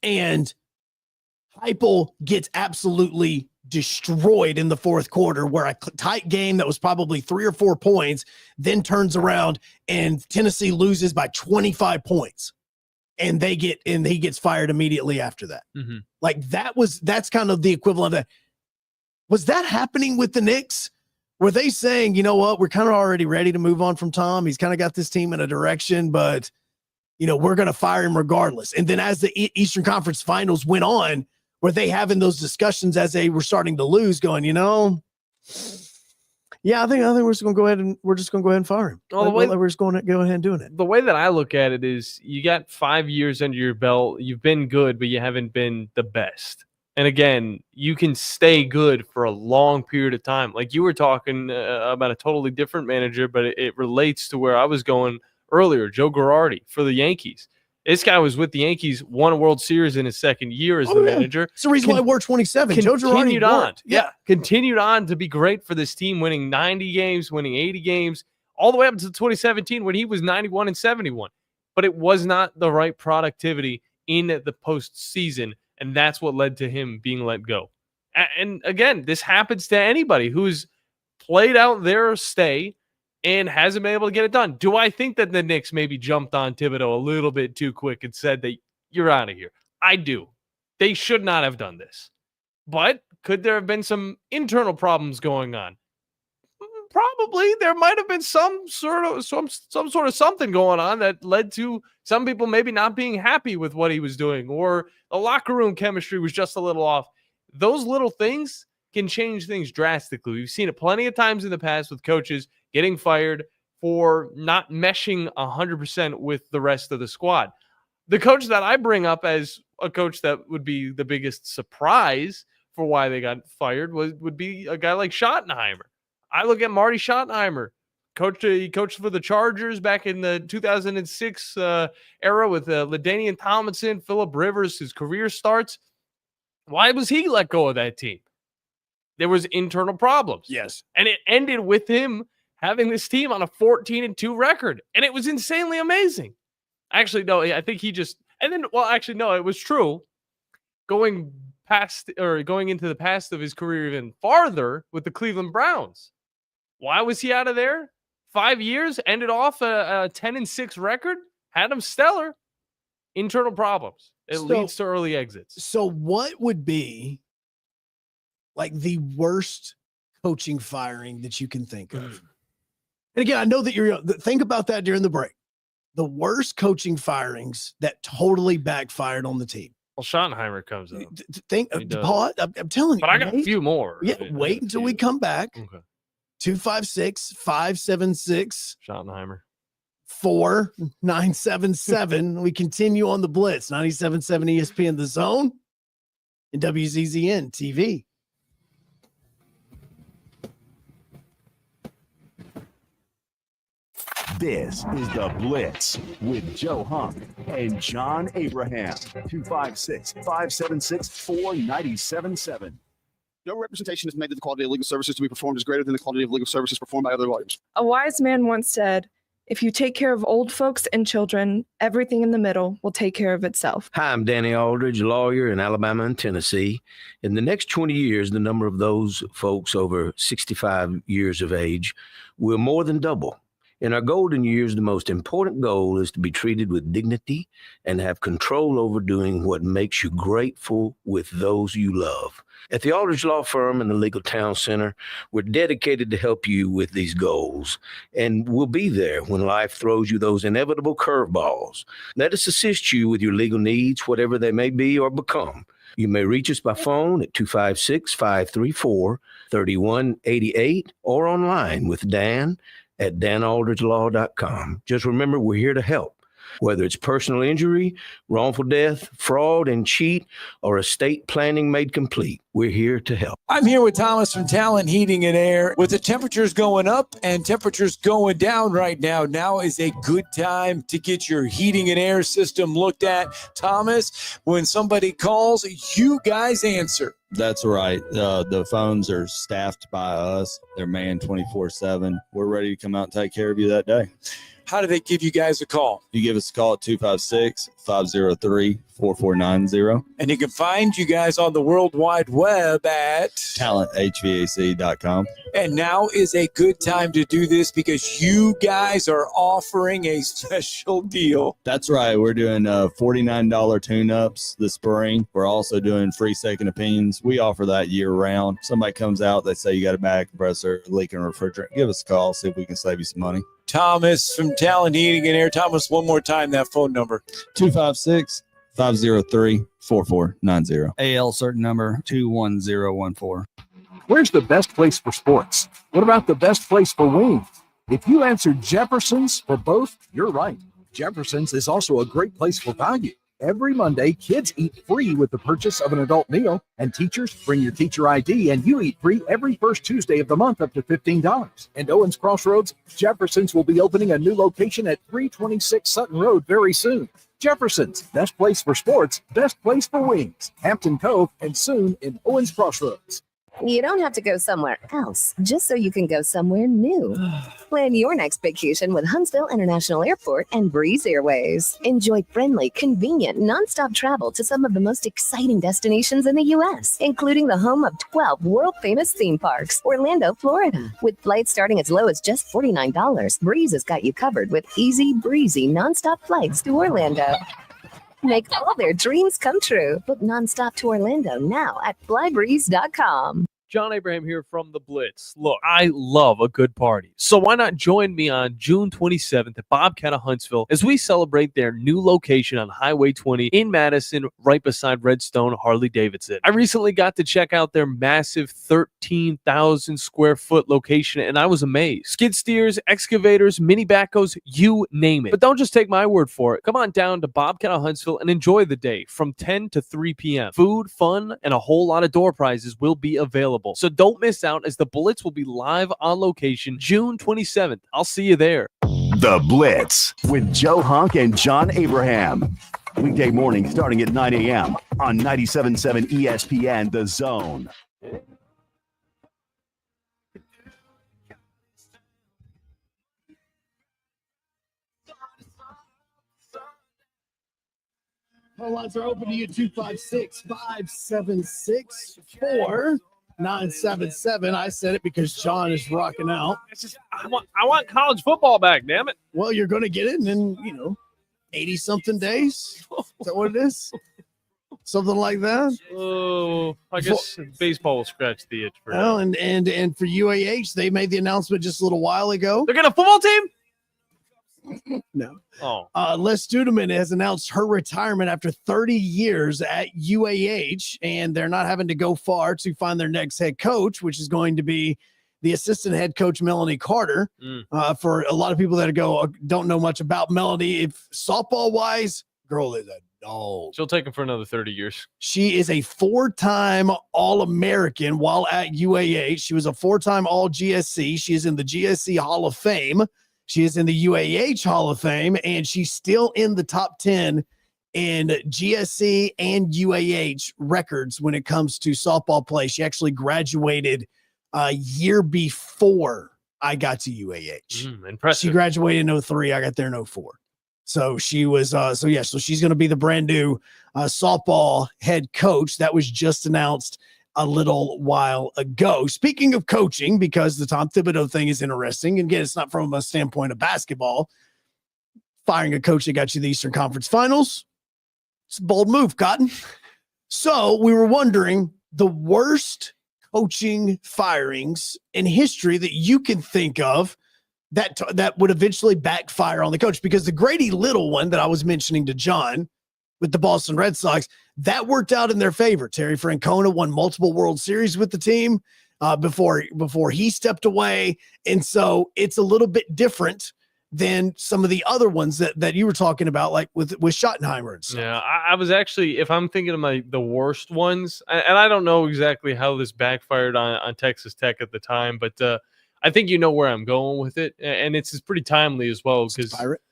and Heupel gets absolutely destroyed in the fourth quarter, where a tight game that was probably 3 or 4 points then turns around and Tennessee loses by 25 points, and he gets fired immediately after that. Mm-hmm. Like that's kind of the equivalent of that. Was that happening with the Knicks? Were they saying, you know what, we're kind of already ready to move on from Tom. He's kind of got this team in a direction, but we're going to fire him regardless. And then as the Eastern Conference Finals went on, were they having those discussions as they were starting to lose, going, yeah, I think we're just going to go ahead and fire him. Well, We're just going to go ahead and doing it. The way that I look at it is, you got 5 years under your belt. You've been good, but you haven't been the best. And again, you can stay good for a long period of time. Like you were talking about a totally different manager, but it relates to where I was going earlier. Joe Girardi for the Yankees. This guy was with the Yankees, won a World Series in his second year as the manager. It's the reason why I wore 27. Joe Girardi continued on. worked. Yeah, continued on to be great for this team, winning 90 games, winning 80 games, all the way up to 2017 when he was 91 and 71. But it was not the right productivity in the postseason, and that's what led to him being let go. And again, this happens to anybody who's played out their stay and hasn't been able to get it done. Do I think that the Knicks maybe jumped on Thibodeau a little bit too quick and said that you're out of here? I do. They should not have done this. But could there have been some internal problems going on? Probably. There might have been some sort of something going on that led to some people maybe not being happy with what he was doing, or the locker room chemistry was just a little off. Those little things can change things drastically. We've seen it plenty of times in the past with coaches getting fired for not meshing 100% with the rest of the squad. The coach that I bring up as a coach that would be the biggest surprise for why they got fired would be a guy like Schottenheimer. I look at Marty Schottenheimer. He coached for the Chargers back in the 2006 era with LaDainian Tomlinson, Phillip Rivers. His career starts. Why was he let go of that team? There was internal problems. Yes. And it ended with him having this team on a 14-2 record. And it was insanely amazing. Actually, no, I think he just, and then, well, actually, no, it was true. Going into the past of his career even farther with the Cleveland Browns. Why was he out of there? 5 years, ended off a 10-6 record, had him stellar. Internal problems. It leads to early exits. So what would be like the worst coaching firing that you can think of? And again, I know that think about that during the break. the worst coaching firings that totally backfired on the team. Well, Schottenheimer comes up. Paul, I'm telling you. But I got a few more. Yeah, wait until we come back. Okay. 256-576 Schottenheimer. 4977. We continue on the Blitz, 97.7 ESPN The Zone and WZZN TV. This is the Blitz with Joe Hunk and John Abraham. 256-576-4977. No representation is made that the quality of legal services to be performed is greater than the quality of legal services performed by other lawyers. A wise man once said, if you take care of old folks and children, everything in the middle will take care of itself. Hi, I'm Danny Aldridge, lawyer in Alabama and Tennessee. In the next 20 years, the number of those folks over 65 years of age will more than double. In our golden years, the most important goal is to be treated with dignity and have control over doing what makes you grateful with those you love. At the Aldridge Law Firm and the Legal Town Center, we're dedicated to help you with these goals, and we'll be there when life throws you those inevitable curveballs. Let us assist you with your legal needs, whatever they may be or become. You may reach us by phone at 256-534-3188 or online with Dan at danaldridgelaw.com. Just remember, we're here to help. Whether it's personal injury, wrongful death, fraud and cheat, or estate planning made complete, we're here to help. I'm here with Thomas from Talent Heating and Air. With the temperatures going up and temperatures going down right now, now is a good time to get your heating and air system looked at. Thomas, when somebody calls, you guys answer. That's right. The phones are staffed by us. They're manned 24/7. We're ready to come out and take care of you that day. How do they give you guys a call? You give us a call at 256-503-4490. And you can find you guys on the World Wide Web at talenthvac.com. And now is a good time to do this because you guys are offering a special deal. That's right. We're doing $49 tune-ups this spring. We're also doing free second opinions. We offer that year-round. Somebody comes out, they say you got a bad compressor, leaking refrigerant. Give us a call, see if we can save you some money. Thomas from Talent Heating and Air. Thomas, one more time, that phone number. 256-503-4490. AL certain number 21014. Where's the best place for sports? What about the best place for wings? If you answered Jefferson's for both, you're right. Jefferson's is also a great place for value. Every Monday, kids eat free with the purchase of an adult meal, and teachers bring your teacher ID, and you eat free every first Tuesday of the month up to $15. And Owens Crossroads, Jefferson's will be opening a new location at 326 Sutton Road very soon. Jefferson's, best place for sports, best place for wings. Hampton Cove, and soon in Owens Crossroads. You don't have to go somewhere else just so you can go somewhere new. Plan your next vacation with Huntsville International Airport and Breeze Airways. Enjoy friendly, convenient, nonstop travel to some of the most exciting destinations in the U.S., including the home of 12 world-famous theme parks, Orlando, Florida. With flights starting as low as just $49, Breeze has got you covered with easy, breezy, nonstop flights to Orlando. Make all their dreams come true. Book nonstop to Orlando now at flybreeze.com. John Abraham here from the Blitz. Look, I love a good party. So why not join me on June 27th at Bobcat of Huntsville as we celebrate their new location on Highway 20 in Madison, right beside Redstone Harley-Davidson. I recently got to check out their massive 13,000 square foot location, and I was amazed. Skid steers, excavators, mini backhoes, you name it. But don't just take my word for it. Come on down to Bobcat of Huntsville and enjoy the day from 10 to 3 p.m. Food, fun, and a whole lot of door prizes will be available. So don't miss out as the Blitz will be live on location June 27th. I'll see you there. The Blitz with Joe Hunk and John Abraham. Weekday morning starting at 9 a.m. on 97.7 ESPN The Zone. Phone lines are open to you, 256-576-4977. I said it because John is rocking out. I want college football back, damn it. Well, you're going to get it in, 80-something days. Is that what it is? Something like that? Oh, I guess baseball will scratch the itch for well, and for UAH, they made the announcement just a little while ago. They're getting a football team? No. Oh, Les Studeman has announced her retirement after 30 years at UAH, and they're not having to go far to find their next head coach, which is going to be the assistant head coach, Melanie Carter. For a lot of people that don't know much about Melanie, if softball-wise, girl is a dog. she'll take him for another 30 years. She is a 4-time All-American while at UAH. She was a 4-time All-GSC. She is in the GSC Hall of Fame. She is in the UAH Hall of Fame, and she's still in the top 10 in GSC and UAH records when it comes to softball play. She actually graduated a year before I got to UAH. Impressive. She graduated in 03. I got there in 04. So she was, so she's going to be the brand new softball head coach. That was just announced a little while ago. Speaking of coaching, because the Tom Thibodeau thing is interesting, and again, it's not from a standpoint of basketball. Firing a coach that got you the Eastern Conference Finals, it's a bold move, Cotton. So we were wondering the worst coaching firings in history that you can think of that would eventually backfire on the coach, because the Grady Little one that I was mentioning to John with the Boston Red Sox, that worked out in their favor. Terry Francona won multiple World Series with the team before he stepped away. And so it's a little bit different than some of the other ones that you were talking about, like with Schottenheimer and stuff. Yeah, I was actually, if I'm thinking of the worst ones, and I don't know exactly how this backfired on Texas Tech at the time, but I think you know where I'm going with it, and it's pretty timely as well, because it's the Pirates.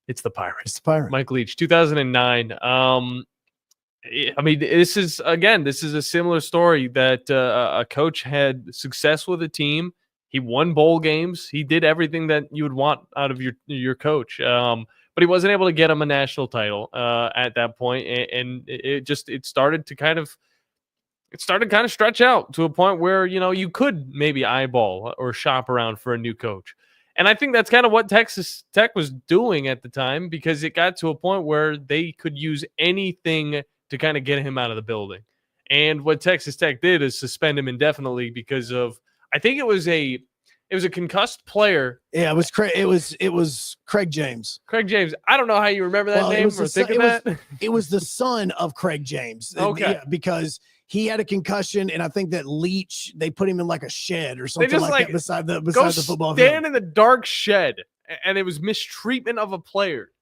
It's the Pirates. Mike Leach, 2009. I mean, this is a similar story that a coach had success with a team. He won bowl games. He did everything that you would want out of your coach. But he wasn't able to get him a national title at that point, and it started to kind of stretch out to a point where, you could maybe eyeball or shop around for a new coach. And I think that's kind of what Texas Tech was doing at the time, because it got to a point where they could use anything to kind of get him out of the building. And what Texas Tech did is suspend him indefinitely because of, I think it was a concussed player. Yeah, it was Craig James. Craig James. I don't know how you remember that name or think of that. It was the son of Craig James. Okay. Yeah, because he had a concussion, and I think that Leach, they put him in like a shed or something like that beside the football field. Stand in the dark shed, and it was mistreatment of a player.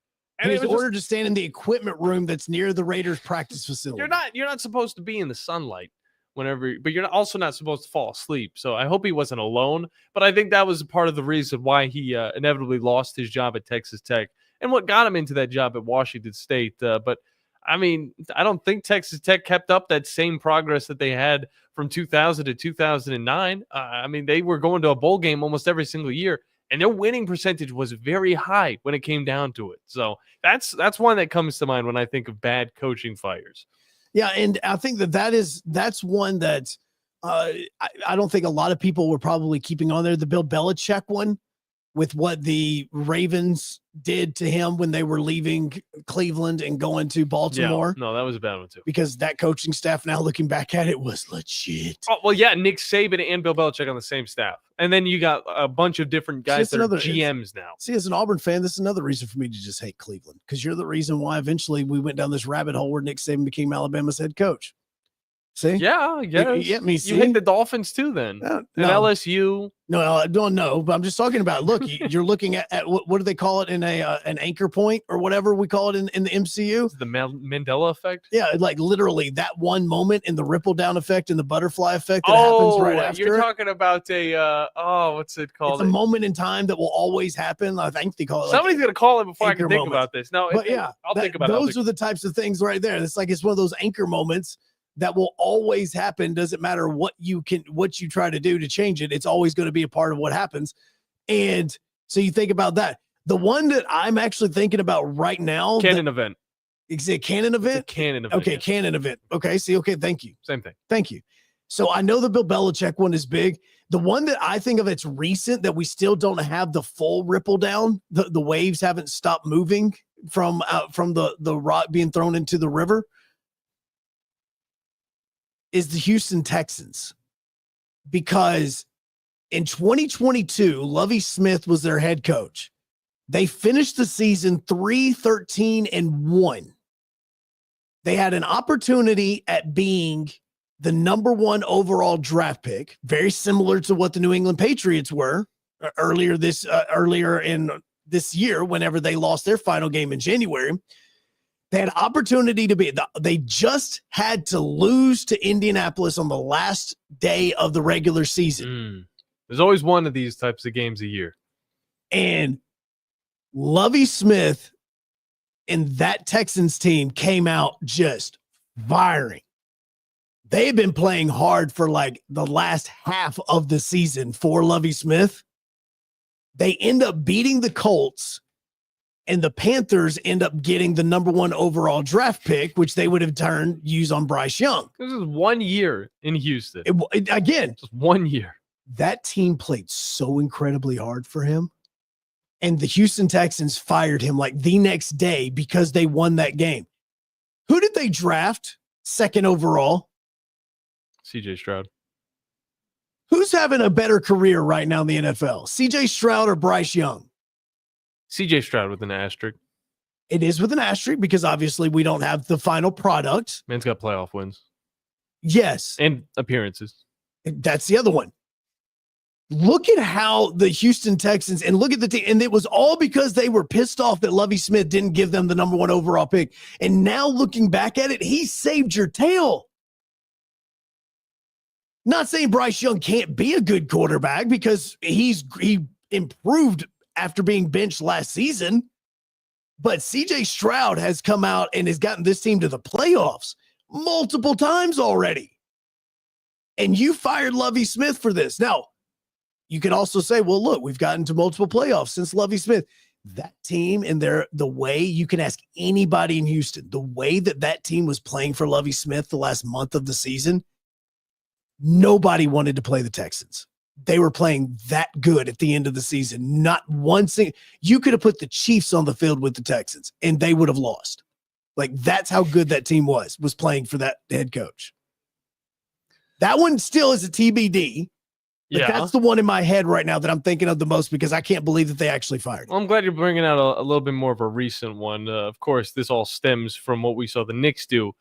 And he was ordered to stand in the equipment room that's near the Raiders practice facility. You're not supposed to be in the sunlight but you're also not supposed to fall asleep. So I hope he wasn't alone, but I think that was part of the reason why he inevitably lost his job at Texas Tech and what got him into that job at Washington State. But I mean, I don't think Texas Tech kept up that same progress that they had from 2000 to 2009. I mean, they were going to a bowl game almost every single year, and their winning percentage was very high when it came down to it. So that's one that comes to mind when I think of bad coaching fires. Yeah, and I think that's one that I don't think a lot of people were probably keeping on there. The Bill Belichick one, with what the Ravens did to him when they were leaving Cleveland and going to Baltimore. Yeah, no, that was a bad one too. Because that coaching staff, now looking back at it, was legit. Oh, well, yeah, Nick Saban and Bill Belichick on the same staff. And then you got a bunch of different guys that are GMs now. See, as an Auburn fan, this is another reason for me to just hate Cleveland, because you're the reason why eventually we went down this rabbit hole where Nick Saban became Alabama's head coach. See? Yeah, yeah. You hit the Dolphins too then. And LSU. No, I don't know, but I'm just talking about, look, you're looking at what do they call it in an anchor point or whatever we call it in the MCU? The Mandela effect? Yeah, like literally that one moment in the ripple down effect and the butterfly effect that happens right after. You're talking about what's it called? It's a moment in time that will always happen. I think they call it. Somebody's going to call it before I can think moment. about this. No, but I'll think about it. Those are the types of things right there. It's one of those anchor moments that will always happen. Doesn't matter what you try to do to change it. It's always going to be a part of what happens. And so you think about that. The one that I'm actually thinking about right now. Canon event. Is it a canon event? It's a canon event. Okay. Yeah. Canon event. Okay. See, okay. Thank you. Same thing. Thank you. So I know the Bill Belichick one is big. The one that I think of it's recent that we still don't have the full ripple down. The waves haven't stopped moving from the rock being thrown into the river. Is the Houston Texans, because in 2022, Lovie Smith was their head coach. They finished the season 3-13-1. They had an opportunity at being the number 1 overall draft pick, very similar to what the New England Patriots were earlier in this year, whenever they lost their final game in January. They had opportunity to be, they just had to lose to Indianapolis on the last day of the regular season. There's always one of these types of games a year. And Lovie Smith and that Texans team came out just firing. They've been playing hard for like the last half of the season for Lovie Smith. They end up beating the Colts, and the Panthers end up getting the number 1 overall draft pick, which they would have used on Bryce Young. This is 1 year in Houston. Again, just 1 year. That team played so incredibly hard for him. And the Houston Texans fired him like the next day because they won that game. Who did they draft 2nd overall? CJ Stroud. Who's having a better career right now in the NFL? CJ Stroud or Bryce Young? CJ Stroud with an asterisk. It is with an asterisk because obviously we don't have the final product. Man's got playoff wins. Yes. And appearances. That's the other one. Look at how the Houston Texans, and look at the team, and it was all because they were pissed off that Lovie Smith didn't give them the number 1 overall pick. And now looking back at it, he saved your tail. Not saying Bryce Young can't be a good quarterback because he improved after being benched last season, but CJ Stroud has come out and has gotten this team to the playoffs multiple times already. And you fired Lovie Smith for this. Now, you could also say, well, look, we've gotten to multiple playoffs since Lovie Smith. That team and the way you can ask anybody in Houston, the way that team was playing for Lovie Smith the last month of the season, nobody wanted to play the Texans. They were playing that good at the end of the season. Not one single. You could have put the Chiefs on the field with the Texans and they would have lost. Like, that's how good that team was playing for that head coach. That one still is a TBD. But that's the one in my head right now that I'm thinking of the most because I can't believe that they actually fired him. Well, I'm glad you're bringing out a little bit more of a recent one. Of course, this all stems from what we saw the Knicks do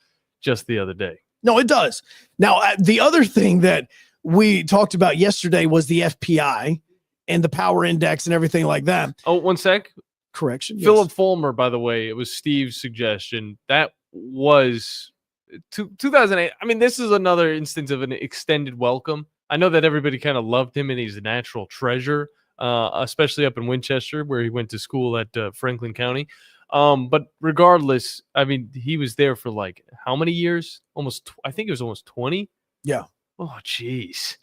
just the other day. No, it does. Now, the other thing that we talked about yesterday was the FPI and the power index and everything like that. Oh, one sec. Correction. Philip Fulmer, by the way, it was Steve's suggestion. That was 2008. I mean, this is another instance of an extended welcome. I know that everybody kind of loved him and he's a natural treasure, especially up in Winchester where he went to school at Franklin County. But regardless, I mean, he was there for like how many years? I think it was almost 20. Yeah. Oh, geez.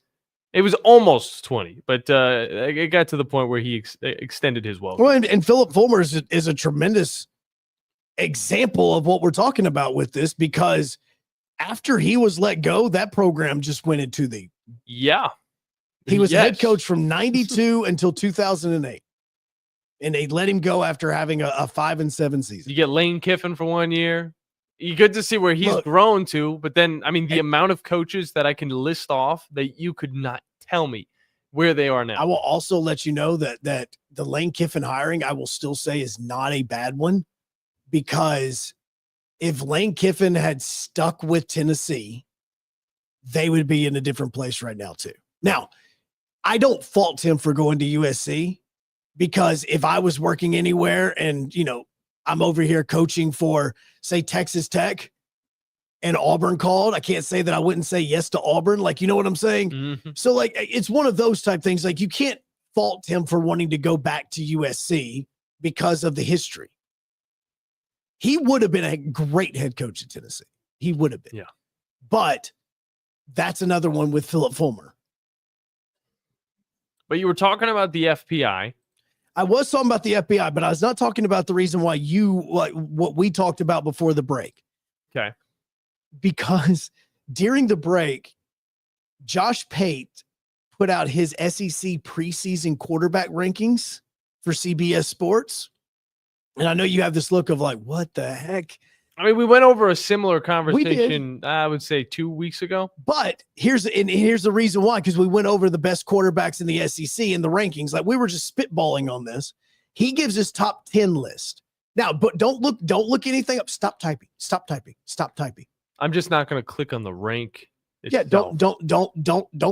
It was almost 20, but it got to the point where he extended his welcome. Well, and Philip Fulmer is a tremendous example of what we're talking about with this because after he was let go, that program just went into the He was head coach from 92 until 2008. And they let him go after having a 5-7 season. You get Lane Kiffin for 1 year. You get to see where he's grown to, but then, I mean, the amount of coaches that I can list off that you could not tell me where they are now. I will also let you know that the Lane Kiffin hiring, I will still say, is not a bad one because if Lane Kiffin had stuck with Tennessee, they would be in a different place right now too. Now, I don't fault him for going to USC because if I was working anywhere and, I'm over here coaching for, say, Texas Tech and Auburn called, I can't say that I wouldn't say yes to Auburn. Like, you know what I'm saying? Mm-hmm. So, like, it's one of those type things. Like, you can't fault him for wanting to go back to USC because of the history. He would have been a great head coach at Tennessee. He would have been. Yeah. But that's another one with Philip Fulmer. But you were talking about the FPI. I was talking about the FBI, but I was not talking about the reason why what we talked about before the break. Okay. Because during the break, Josh Pate put out his SEC preseason quarterback rankings for CBS Sports. And I know you have this look of like, what the heck? I mean, we went over a similar conversation, I would say 2 weeks ago. But here's the reason why, because we went over the best quarterbacks in the SEC and the rankings. Like, we were just spitballing on this. He gives his top 10 list. Now, but don't look anything up. Stop typing. I'm just not going to click on the rank. Yeah, don't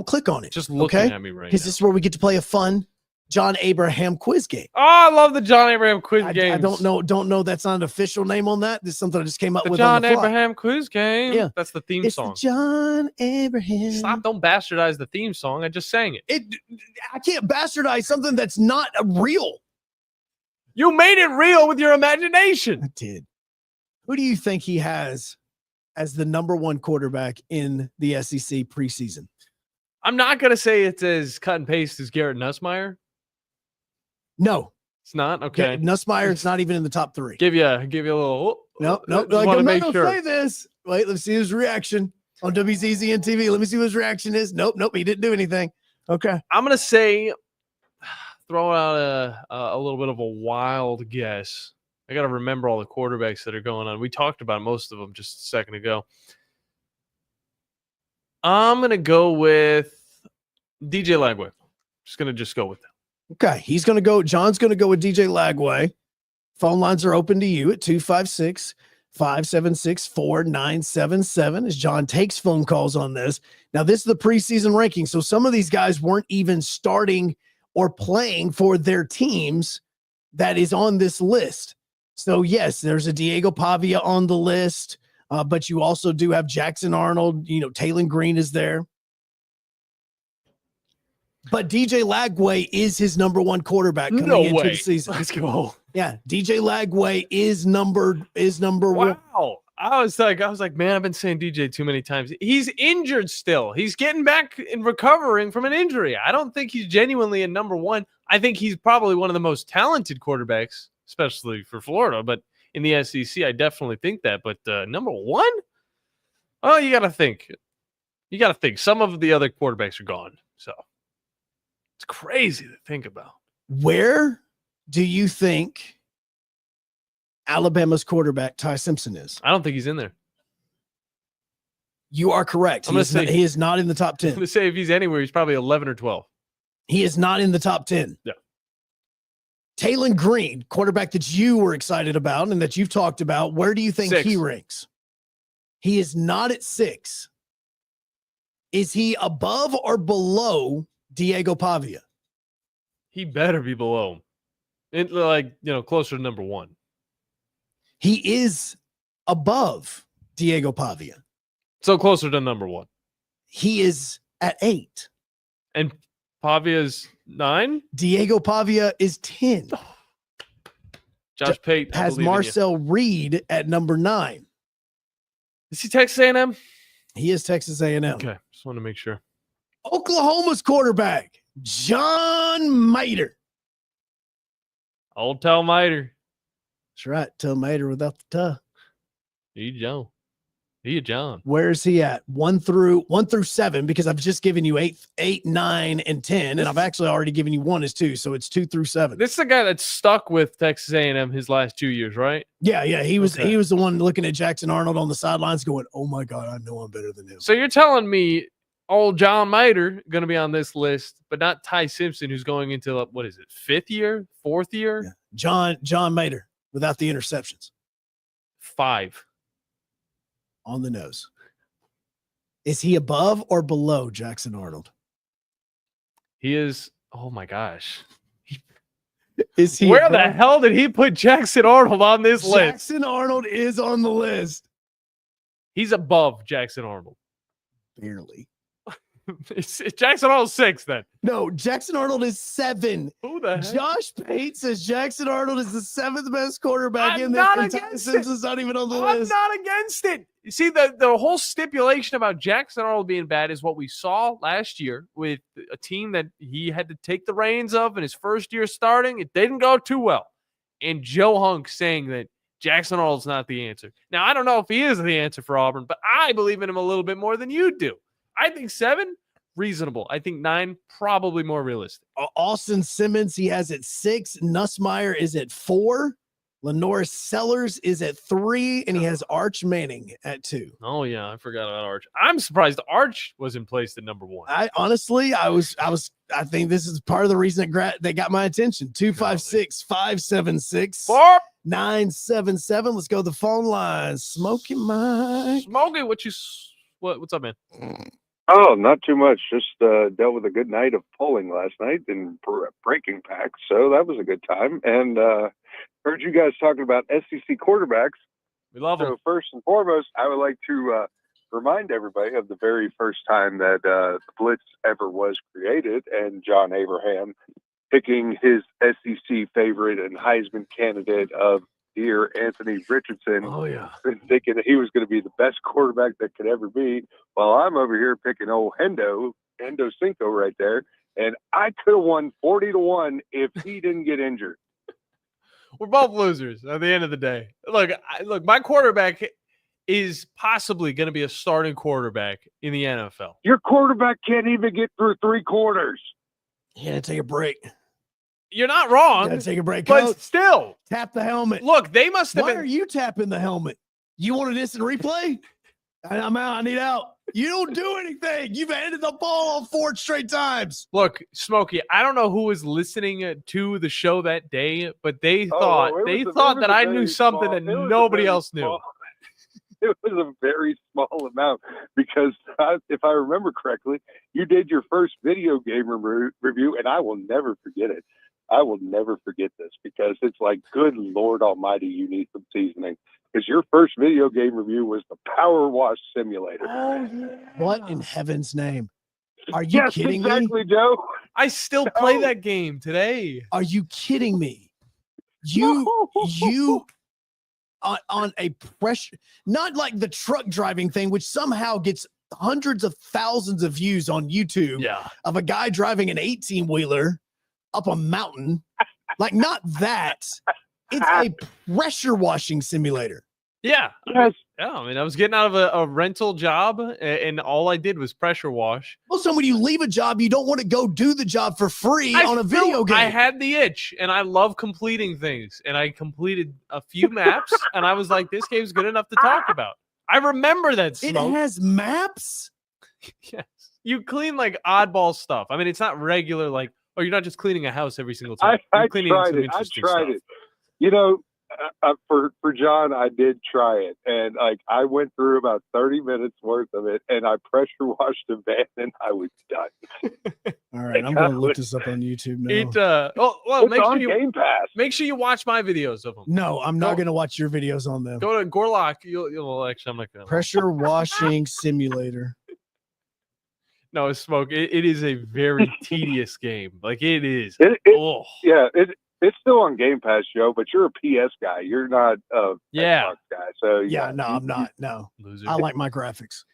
click on it. Just looking at me right now. Because this is where we get to play a fun John Abraham quiz game. Oh, I love the John Abraham quiz game. I don't know. That's not an official name on that. This is something I just came up The with. John on the fly. Abraham quiz game. Yeah. That's the theme It's song. the John Abraham. Stop! Don't bastardize the theme song. I just sang it. I can't bastardize something that's not real. You made it real with your imagination. I did. Who do you think he has as the number one quarterback in the SEC preseason? I'm not going to say it's as cut and paste as Garrett Nussmeier. No, it's not. Okay. Nussmeier is not even in the top 3. Give you a little. No. Just I'm wanna not make gonna sure. say this. Wait, let's see his reaction on WZZN TV. Let me see what his reaction is. Nope. He didn't do anything. Okay. I'm going to say, throw out a little bit of a wild guess. I got to remember all the quarterbacks that are going on. We talked about most of them just a second ago. I'm going to go with DJ Lagway. Just go with that. Okay. He's going to go. John's going to go with DJ Lagway. Phone lines are open to you at 256-576-4977 as John takes phone calls on this. Now, this is the preseason ranking. So some of these guys weren't even starting or playing for their teams that is on this list. So, yes, there's a Diego Pavia on the list, but you also do have Jackson Arnold. Taylon Green is there. But DJ Lagway is his number one quarterback coming into the season. Let's go. Yeah, DJ Lagway is number one. Wow. I was like, man, I've been saying DJ too many times. He's injured still. He's getting back and recovering from an injury. I don't think he's genuinely a number one. I think he's probably one of the most talented quarterbacks, especially for Florida. But in the SEC, I definitely think that. But number one? Oh, you got to think. Some of the other quarterbacks are gone. So it's crazy to think about. Where do you think Alabama's quarterback Ty Simpson is? I don't think he's in there. You are correct. He is not in the top 10. I'm going to say if he's anywhere, he's probably 11 or 12. He is not in the top 10. Yeah. Taylon Green, quarterback that you were excited about and that you've talked about, where do you think 6. he ranks? He is not at 6. Is he above or below Diego Pavia? He better be below him. Closer to number 1. He is above Diego Pavia. So closer to number 1. He is at 8. And Pavia's 9? Diego Pavia is 10. Josh Pate has Marcel Reed at number 9. Is he Texas A&M? He is Texas A&M. Okay, just want to make sure. Oklahoma's quarterback, John Mater. Old Tell Mater. That's right. Tell Mater without the tuh. He John. Where is he at? 1 through 7, because I've just given you 8, 9, and 10, and I've actually already given you 1 is 2, so it's 2 through 7. This is the guy that's stuck with Texas A&M his last 2 years, right? Yeah. He was the one looking at Jackson Arnold on the sidelines going, oh my God, I know I'm better than him. So you're telling me old John Mater going to be on this list, but not Ty Simpson, who's going into, what is it, 5th year, 4th year? Yeah. John Mater without the interceptions. 5. On the nose. Is he above or below Jackson Arnold? He is. Oh my gosh. Is he? Where the hell did he put Jackson Arnold on this list? Jackson Arnold is on the list. He's above Jackson Arnold. Barely. It's Jackson Arnold's 6 then. No, Jackson Arnold is 7. Who the heck? Josh Pate says Jackson Arnold is the 7th best quarterback in there. And Ty Simpson's not even on the list. I'm not against it. You see, the whole stipulation about Jackson Arnold being bad is what we saw last year with a team that he had to take the reins of in his first year starting. It didn't go too well. And Joe Hunk saying that Jackson Arnold's not the answer. Now, I don't know if he is the answer for Auburn, but I believe in him a little bit more than you do. I think 7, reasonable. I think 9, probably more realistic. Austin Simmons, he has at 6. Nussmeier is at 4. Lenore Sellers is at 3, and he has Arch Manning at 2. Oh yeah, I forgot about Arch. I'm surprised Arch wasn't placed at number 1. I think this is part of the reason that got my attention. 256-576-977. Let's go to the phone lines. Smokey Mike. Smokey, what's up, man? Oh, not too much. Just dealt with a good night of polling last night in breaking packs, so that was a good time. And heard you guys talking about SEC quarterbacks. We love them. So first and foremost, I would like to remind everybody of the very first time that the Blitz ever was created, and John Abraham picking his SEC favorite and Heisman candidate of dear Anthony Richardson. Oh yeah, and thinking that he was going to be the best quarterback that could ever be. While I'm over here picking old Hendo Cinco right there, and I could have won 40-1 if he didn't get injured. We're both losers at the end of the day. Look, my quarterback is possibly going to be a starting quarterback in the NFL. Your quarterback can't even get through 3 quarters. He had to take a break. You're not wrong. Gotta take a break, but Coach. Still, tap the helmet. Look, they must have Why been. are you tapping the helmet? You want an instant replay? I'm out. I need out. You don't do anything. You've handed the ball on 4 straight times. Look, Smokey, I don't know who was listening to the show that day, but they thought that I knew something that nobody else knew. It was a very small amount because if I remember correctly, you did your first video game review, and I will never forget it. I will never forget this because it's like, good Lord Almighty, you need some seasoning. Because your first video game review was the Power Wash Simulator. Oh, yeah. What in heaven's name? Are you kidding me? Exactly, Joe. I still play that game today. Are you kidding me? You on a pressure, not like the truck driving thing, which somehow gets hundreds of thousands of views on YouTube of a guy driving an 18-wheeler up a mountain. Like, not that. It's a pressure washing simulator. Yeah. Yes. Yeah. I mean, I was getting out of a rental job, and all I did was pressure wash. Well, so when you leave a job, you don't want to go do the job for free on a video game. I had the itch, and I love completing things. And I completed a few maps, and I was like, this game's good enough to talk about. I remember that smoke. It has maps? Yes. You clean like oddball stuff. I mean, it's not regular, like, oh, you're not just cleaning a house every single time. I tried it. You know, for John, I did try it, and like I went through about 30 minutes worth of it, and I pressure washed a van, and I was done. All right, I'm going to look this up on YouTube now. It's on Game Pass. Make sure you watch my videos of them. No, I'm not going to watch your videos on them. Go to Gorlock. You'll actually, I'm not going to. Pressure washing simulator. No, Smoke. It is a very tedious game. Like it is. It's still on Game Pass, Joe, but you're a PS guy. You're not a Xbox guy. So no, I'm not. No, loser. I like my graphics.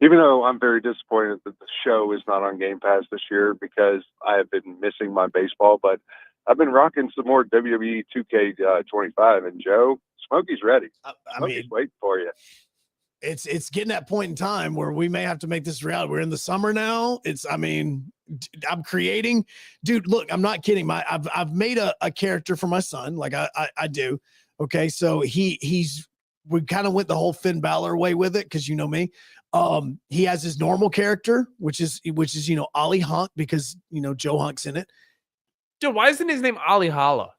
Even though I'm very disappointed that the show is not on Game Pass this year because I have been missing my baseball, but I've been rocking some more WWE 2K25. And Joe, Smokey's ready. Smokey's waiting for you. It's getting that point in time where we may have to make this reality. We're in the summer now. I'm creating, dude. Look, I'm not kidding. I've made a character for my son. Like I do. Okay. So we kind of went the whole Finn Balor way with it. Cause you know me. He has his normal character, which is, Ollie Hunk, because, Joe Hunk's in it. Dude, why isn't his name Ollie Holla?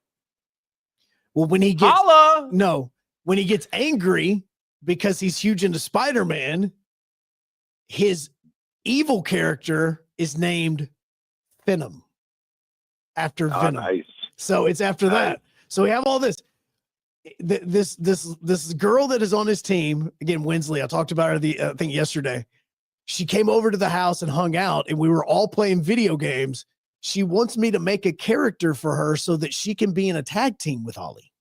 Well, when he gets, Holla! No, when he gets angry, because he's huge into Spider-Man, his evil character is named Venom after Venom. Nice. So it's after that. So we have all this. This girl that is on his team, again, Winsley, I talked about her I think yesterday. She came over to the house and hung out, and we were all playing video games. She wants me to make a character for her so that she can be in a tag team with Ollie.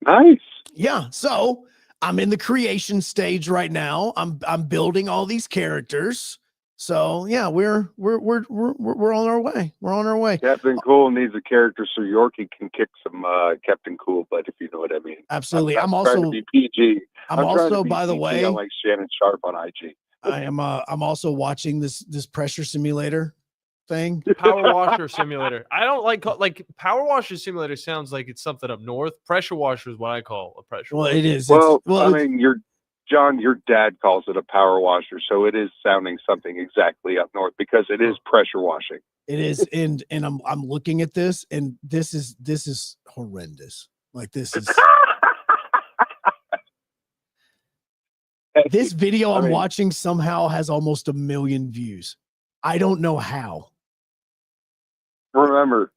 Nice. Yeah, so I'm in the creation stage right now. I'm building all these characters. So yeah, we're on our way. We're on our way. Captain Cool needs a character so Yorkie can kick some Captain Cool butt, if you know what I mean. Absolutely. I'm trying also to be PG. I'm also, by the way, I'm like Shannon Sharp on IG. I'm also watching this pressure simulator. thing. Power washer simulator. I don't like power washer simulator sounds like it's something up north. Pressure washer is what I call a pressure Well, washer. it is. Well, I mean, John, your dad calls it a power washer, so it is sounding something exactly up north because it is pressure washing. It is, and I'm looking at this, and this is horrendous. Like this is this video I'm watching somehow has almost 1 million views. I don't know how. Remember,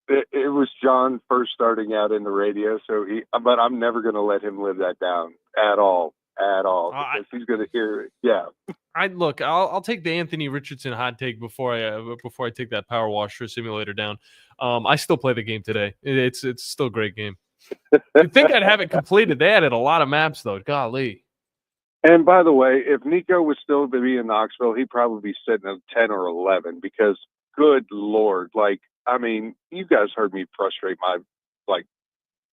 it was John first starting out in the radio, but I'm never going to let him live that down at all, because he's going to hear it. Yeah. I'll take the Anthony Richardson hot take before I take that power washer simulator down. I still play the game today. It's still a great game. You'd think I'd have it completed. They added a lot of maps though. Golly. And by the way, if Nico was still to be in Knoxville, he'd probably be sitting at 10 or 11 because, good Lord, you guys heard me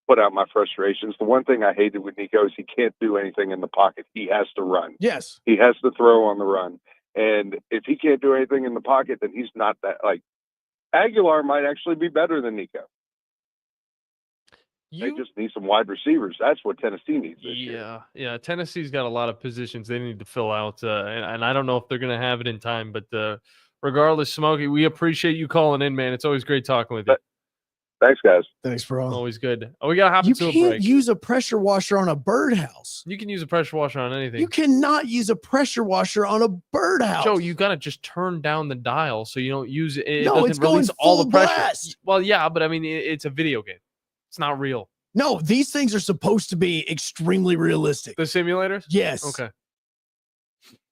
put out my frustrations. The one thing I hated with Nico is he can't do anything in the pocket. He has to run. Yes. He has to throw on the run. And if he can't do anything in the pocket, then he's not that, Aguilar might actually be better than Nico. They just need some wide receivers. That's what Tennessee needs this year. Yeah. Tennessee's got a lot of positions they need to fill out, and I don't know if they're going to have it in time. But regardless, Smokey, we appreciate you calling in, man. It's always great talking with you. Thanks, guys. Thanks, bro. Always good. Oh, we got to hop into a break. You can't use a pressure washer on a birdhouse. You can use a pressure washer on anything. You cannot use a pressure washer on a birdhouse. Joe, you got to just turn down the dial so you don't use it. It No, doesn't it's going release all the full pressure. blast. Well, yeah, but I mean, it's a video game. It's not real. No, these things are supposed to be extremely realistic. The simulators? Yes. Okay.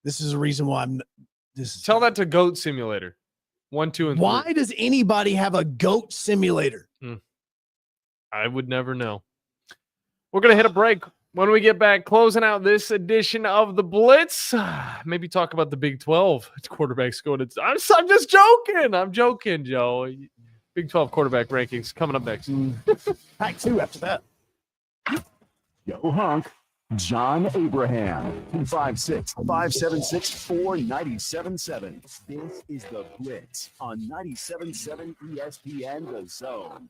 This is a reason why Tell that to Goat Simulator. 1, 2, and 3. Why does anybody have a goat simulator? I would never know. We're going to hit a break. When we get back, closing out this edition of the Blitz, maybe talk about the Big 12. It's quarterbacks going. I'm just joking. I'm joking, Joe. Big 12 quarterback rankings coming up next. Pack 2 after that. Yo, Hunk. John Abraham. 256-576-4977. This is the Blitz on 97.7 ESPN The Zone.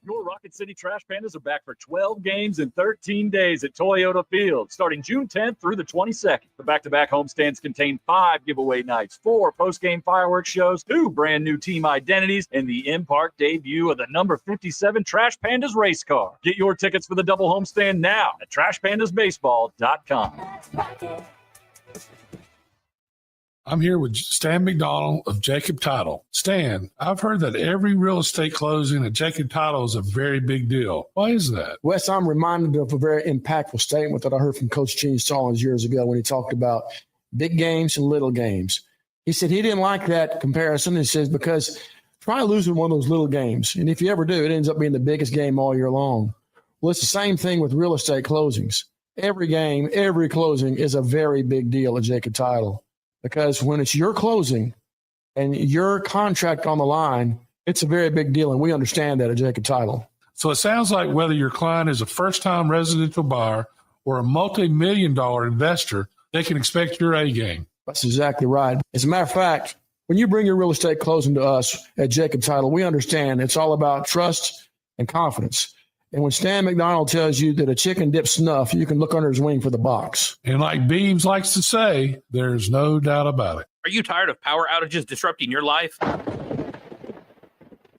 Your Rocket City Trash Pandas are back for 12 games in 13 days at Toyota Field, starting June 10th through the 22nd. The back-to-back homestands contain 5 giveaway nights, 4 post-game fireworks shows, 2 brand new team identities, and the in-park debut of the number 57 Trash Pandas race car. Get your tickets for the double homestand now at TrashPandasBaseball.com. I'm here with Stan McDonald of Jacob Title. Stan, I've heard that every real estate closing at Jacob Title is a very big deal. Why is that? Wes, I'm reminded of a very impactful statement that I heard from Coach Gene Stallings years ago when he talked about big games and little games. He said he didn't like that comparison. He says, because try losing one of those little games, and if you ever do, it ends up being the biggest game all year long. Well, it's the same thing with real estate closings. Every game, every closing is a very big deal at Jacob Title. Because when it's your closing and your contract on the line, it's a very big deal, and we understand that at Jacob Title. So it sounds like whether your client is a first-time residential buyer or a multi-million-dollar investor, they can expect your A game. That's exactly right. As a matter of fact, when you bring your real estate closing to us at Jacob Title, we understand it's all about trust and confidence. And when Stan McDonald tells you that a chicken dips snuff, you can look under his wing for the box. And like Beams likes to say, there's no doubt about it. Are you tired of power outages disrupting your life?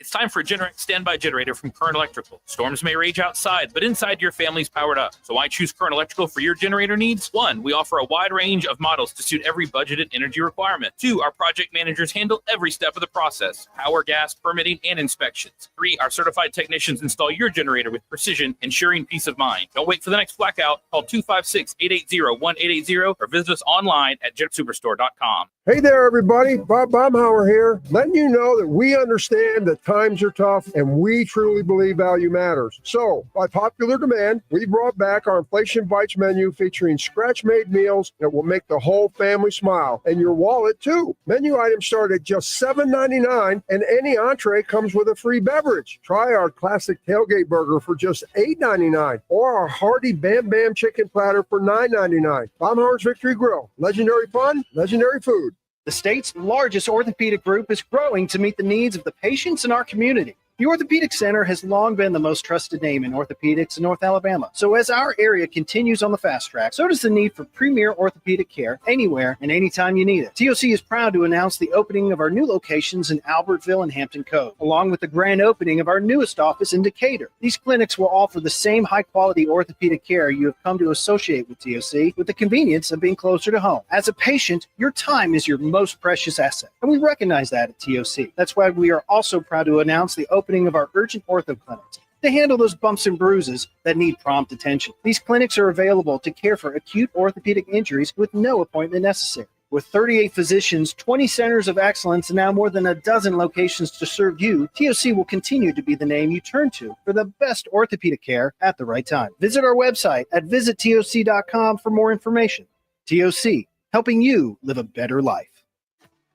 It's time for a Generac standby generator from Current Electrical. Storms may rage outside, but inside your family's powered up. So why choose Current Electrical for your generator needs? 1, we offer a wide range of models to suit every budgeted energy requirement. 2, our project managers handle every step of the process: power, gas, permitting, and inspections. 3, our certified technicians install your generator with precision, ensuring peace of mind. Don't wait for the next blackout. Call 256-880-1880 or visit us online at jetsuperstore.com. Hey there, everybody. Bob Baumhauer here, letting you know that we understand that time Times are tough, and we truly believe value matters. So, by popular demand, we brought back our Inflation Bites menu featuring scratch-made meals that will make the whole family smile, and your wallet, too. Menu items start at just $7.99, and any entree comes with a free beverage. Try our classic tailgate burger for just $8.99, or our hearty Bam Bam chicken platter for $9.99. Baumhauer's Victory Grill. Legendary fun, legendary food. The state's largest orthopedic group is growing to meet the needs of the patients in our community. The Orthopedic Center has long been the most trusted name in orthopedics in North Alabama. So as our area continues on the fast track, so does the need for premier orthopedic care anywhere and anytime you need it. TOC is proud to announce the opening of our new locations in Albertville and Hampton Cove, along with the grand opening of our newest office in Decatur. These clinics will offer the same high-quality orthopedic care you have come to associate with TOC, with the convenience of being closer to home. As a patient, your time is your most precious asset, and we recognize that at TOC. That's why we are also proud to announce the opening of our urgent ortho clinics to handle those bumps and bruises that need prompt attention. These clinics are available to care for acute orthopedic injuries with no appointment necessary. With 38 physicians, 20 centers of excellence, and now more than a dozen locations to serve you, TOC will continue to be the name you turn to for the best orthopedic care at the right time. Visit our website at visittoc.com for more information. TOC, helping you live a better life.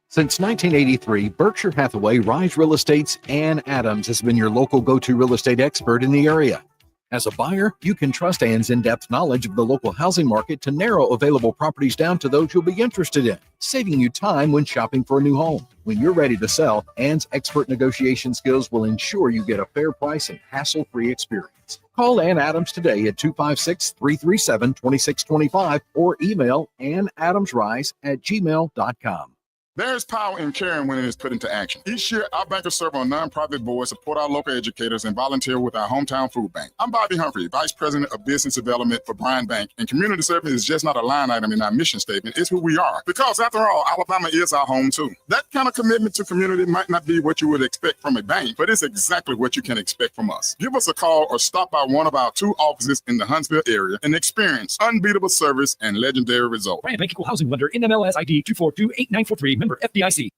Since 1983, Berkshire Hathaway Rise Real Estate's Ann Adams has been your local go-to real estate expert in the area. As a buyer, you can trust Ann's in-depth knowledge of the local housing market to narrow available properties down to those you'll be interested in, saving you time when shopping for a new home. When you're ready to sell, Ann's expert negotiation skills will ensure you get a fair price and hassle-free experience. Call Ann Adams today at 256-337-2625 or email annadamsrise@gmail.com. There's power in caring when it is put into action. Each year, our bankers serve on nonprofit boards, support our local educators, and volunteer with our hometown food bank. I'm Bobby Humphrey, Vice President of Business Development for Bryan Bank, and community service is just not a line item in our mission statement. It's who we are. Because after all, Alabama is our home too. That kind of commitment to community might not be what you would expect from a bank, but it's exactly what you can expect from us. Give us a call or stop by one of our 2 offices in the Huntsville area and experience unbeatable service and legendary results. Bryan Bank Equal Housing Lender, NMLS ID 2428943, member FDIC.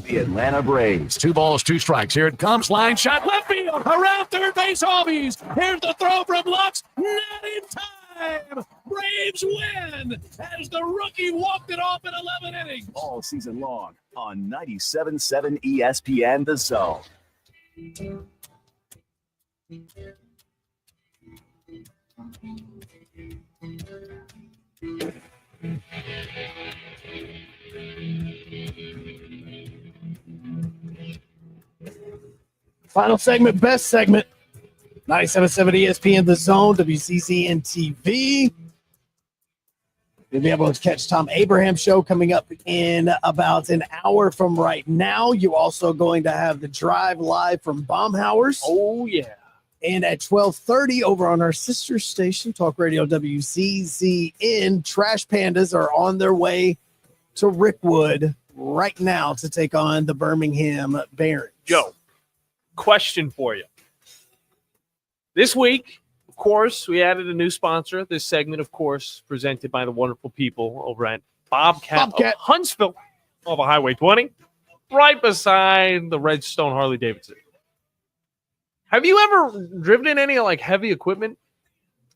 The Atlanta Braves. 2 balls, 2 strikes. Here it comes. Line shot left field. Around third base, Albies. Here's the throw from Lux. Not in time. Braves win as the rookie walked it off in 11 innings. All season long on 97.7 ESPN The Zone. Final segment, best segment. 97.7 ESPN The Zone, WCCN TV. You'll be able to catch Tom Abraham's show coming up in about an hour from right now. You're also going to have the drive live from Baumhauer's. Oh, yeah. And at 12:30 over on our sister station, Talk Radio WCCN, Trash Pandas are on their way to Rickwood right now to take on the Birmingham Barons. Joe, question for you. This week, of course, we added a new sponsor. This segment, of course, presented by the wonderful people over at Bobcat. Of Huntsville off of Highway 20, right beside the Redstone Harley Davidson. Have you ever driven in any like heavy equipment?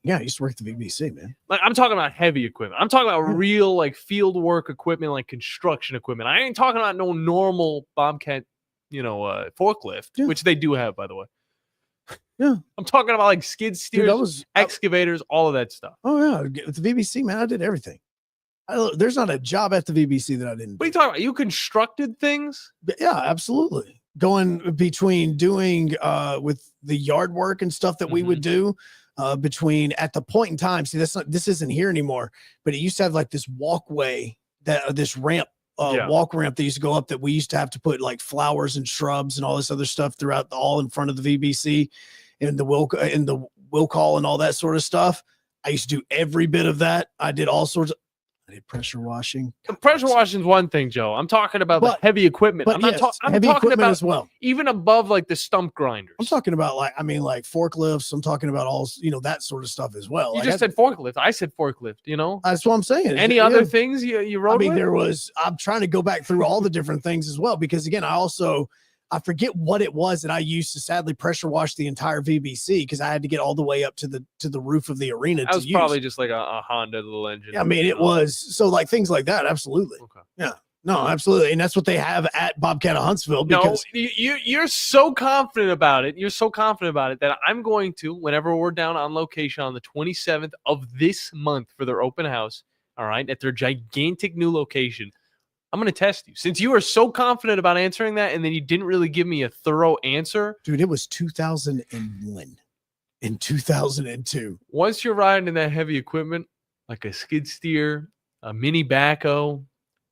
Yeah, I used to work at the BBC, man. Like I'm talking about heavy equipment. I'm talking about real like field work equipment, like construction equipment. I ain't talking about no normal Bobcat, forklift, which they do have, by the way. Yeah. I'm talking about like skid steers, excavators, all of that stuff. Oh, yeah. With the BBC, man, I did everything. There's not a job at the BBC that I didn't do. What are you talking about? You constructed things? Yeah, absolutely. Going between doing with the yard work and stuff that we would do between at the point in time. See, this isn't here anymore, but it used to have like this walkway this ramp. Walk ramp that used to go up that we used to have to put like flowers and shrubs and all this other stuff throughout all in front of the VBC and the will call and all that sort of stuff. I used to do every bit of that. I did all sorts of pressure washing. Pressure washing is one thing, Joe. I'm talking about the heavy equipment. I'm heavy talking equipment about as well. Even above like the stump grinders. I'm talking about like forklifts. I'm talking about all that sort of stuff as well. You just said forklift. I said forklift. That's what I'm saying. Any other things you wrote? I'm trying to go back through all the different things as well, because again, I also I forget what it was that I used to sadly pressure wash the entire VBC because I had to get all the way up to the roof of the arena. That was probably just like a Honda little engine. Yeah, I mean, it was. So like things like that. Absolutely. Okay. Yeah. No, absolutely. And that's what they have at Bobcat of Huntsville. Because you're so confident about it. You're so confident about it that I'm going to, whenever we're down on location on the 27th of this month for their open house, all right, at their gigantic new location, I'm going to test you. Since you are so confident about answering that and then you didn't really give me a thorough answer. Dude, it was 2001 and 2002. Once you're riding in that heavy equipment, like a skid steer, a mini backhoe,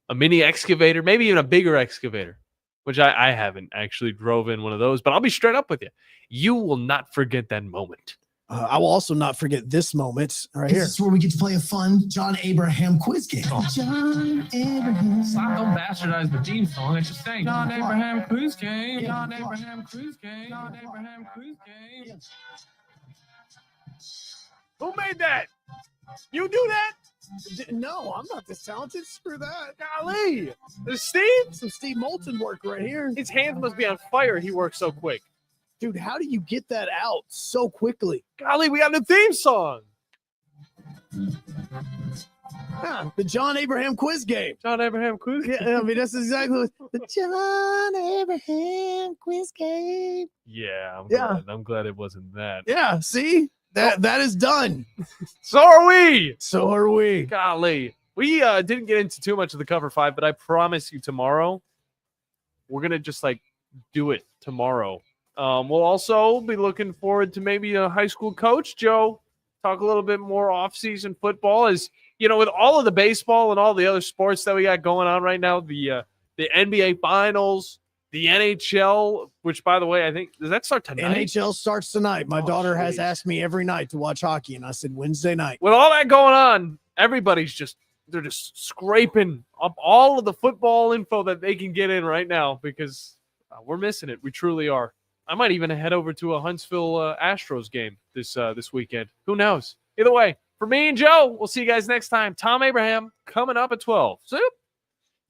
a mini excavator, maybe even a bigger excavator, which I haven't actually drove in one of those, but I'll be straight up with you. You will not forget that moment. I will also not forget this moment right This here. is where we get to play a fun John Abraham quiz game. John Abraham. Don't bastardize the theme song. It's just saying John Abraham Cruise Game. John Abraham Cruise Game. John Abraham Cruise Game. Who made that? You do that? No, I'm not this talented. Screw that. Golly. There's Steve? Some Steve Moulton work right here. His hands must be on fire. He works so quick. Dude, how do you get that out so quickly? Golly, we got a theme song. Yeah, the John Abraham quiz game. John Abraham quiz game. Yeah, I mean, that's exactly what the John Abraham quiz game. Yeah, Yeah. I'm glad it wasn't that. Yeah, see? That is done. So are we. So are we. Golly. We didn't get into too much of the cover 5, but I promise you tomorrow, we're going to just like do it tomorrow. We'll also be looking forward to maybe a high school coach, Joe, talk a little bit more off-season football. As you know, with all of the baseball and all the other sports that we got going on right now, the NBA Finals, the NHL, which, by the way, I think, does that start tonight? NHL starts tonight. My daughter has asked me every night to watch hockey, and I said Wednesday night. With all that going on, everybody's they're just scraping up all of the football info that they can get in right now because we're missing it. We truly are. I might even head over to a Huntsville Astros game this weekend. Who knows? Either way, for me and Joe, we'll see you guys next time. Tom Abraham coming up at 12. Soup.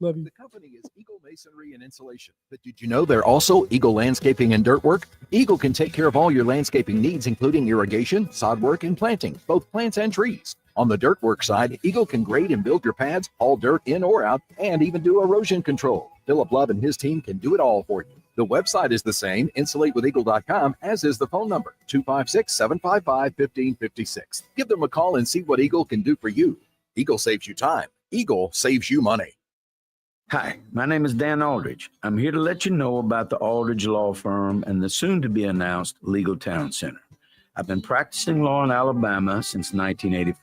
Love you. The company is Eagle Masonry and Insulation. But did you know they're also Eagle Landscaping and Dirt Work? Eagle can take care of all your landscaping needs, including irrigation, sod work, and planting, both plants and trees. On the dirt work side, Eagle can grade and build your pads, haul dirt in or out, and even do erosion control. Philip Love and his team can do it all for you. The website is the same, insulatewitheagle.com, as is the phone number, 256-755-1556. Give them a call and see what Eagle can do for you. Eagle saves you time. Eagle saves you money. Hi, my name is Dan Aldridge. I'm here to let you know about the Aldridge Law Firm and the soon-to-be-announced Legal Town Center. I've been practicing law in Alabama since 1984.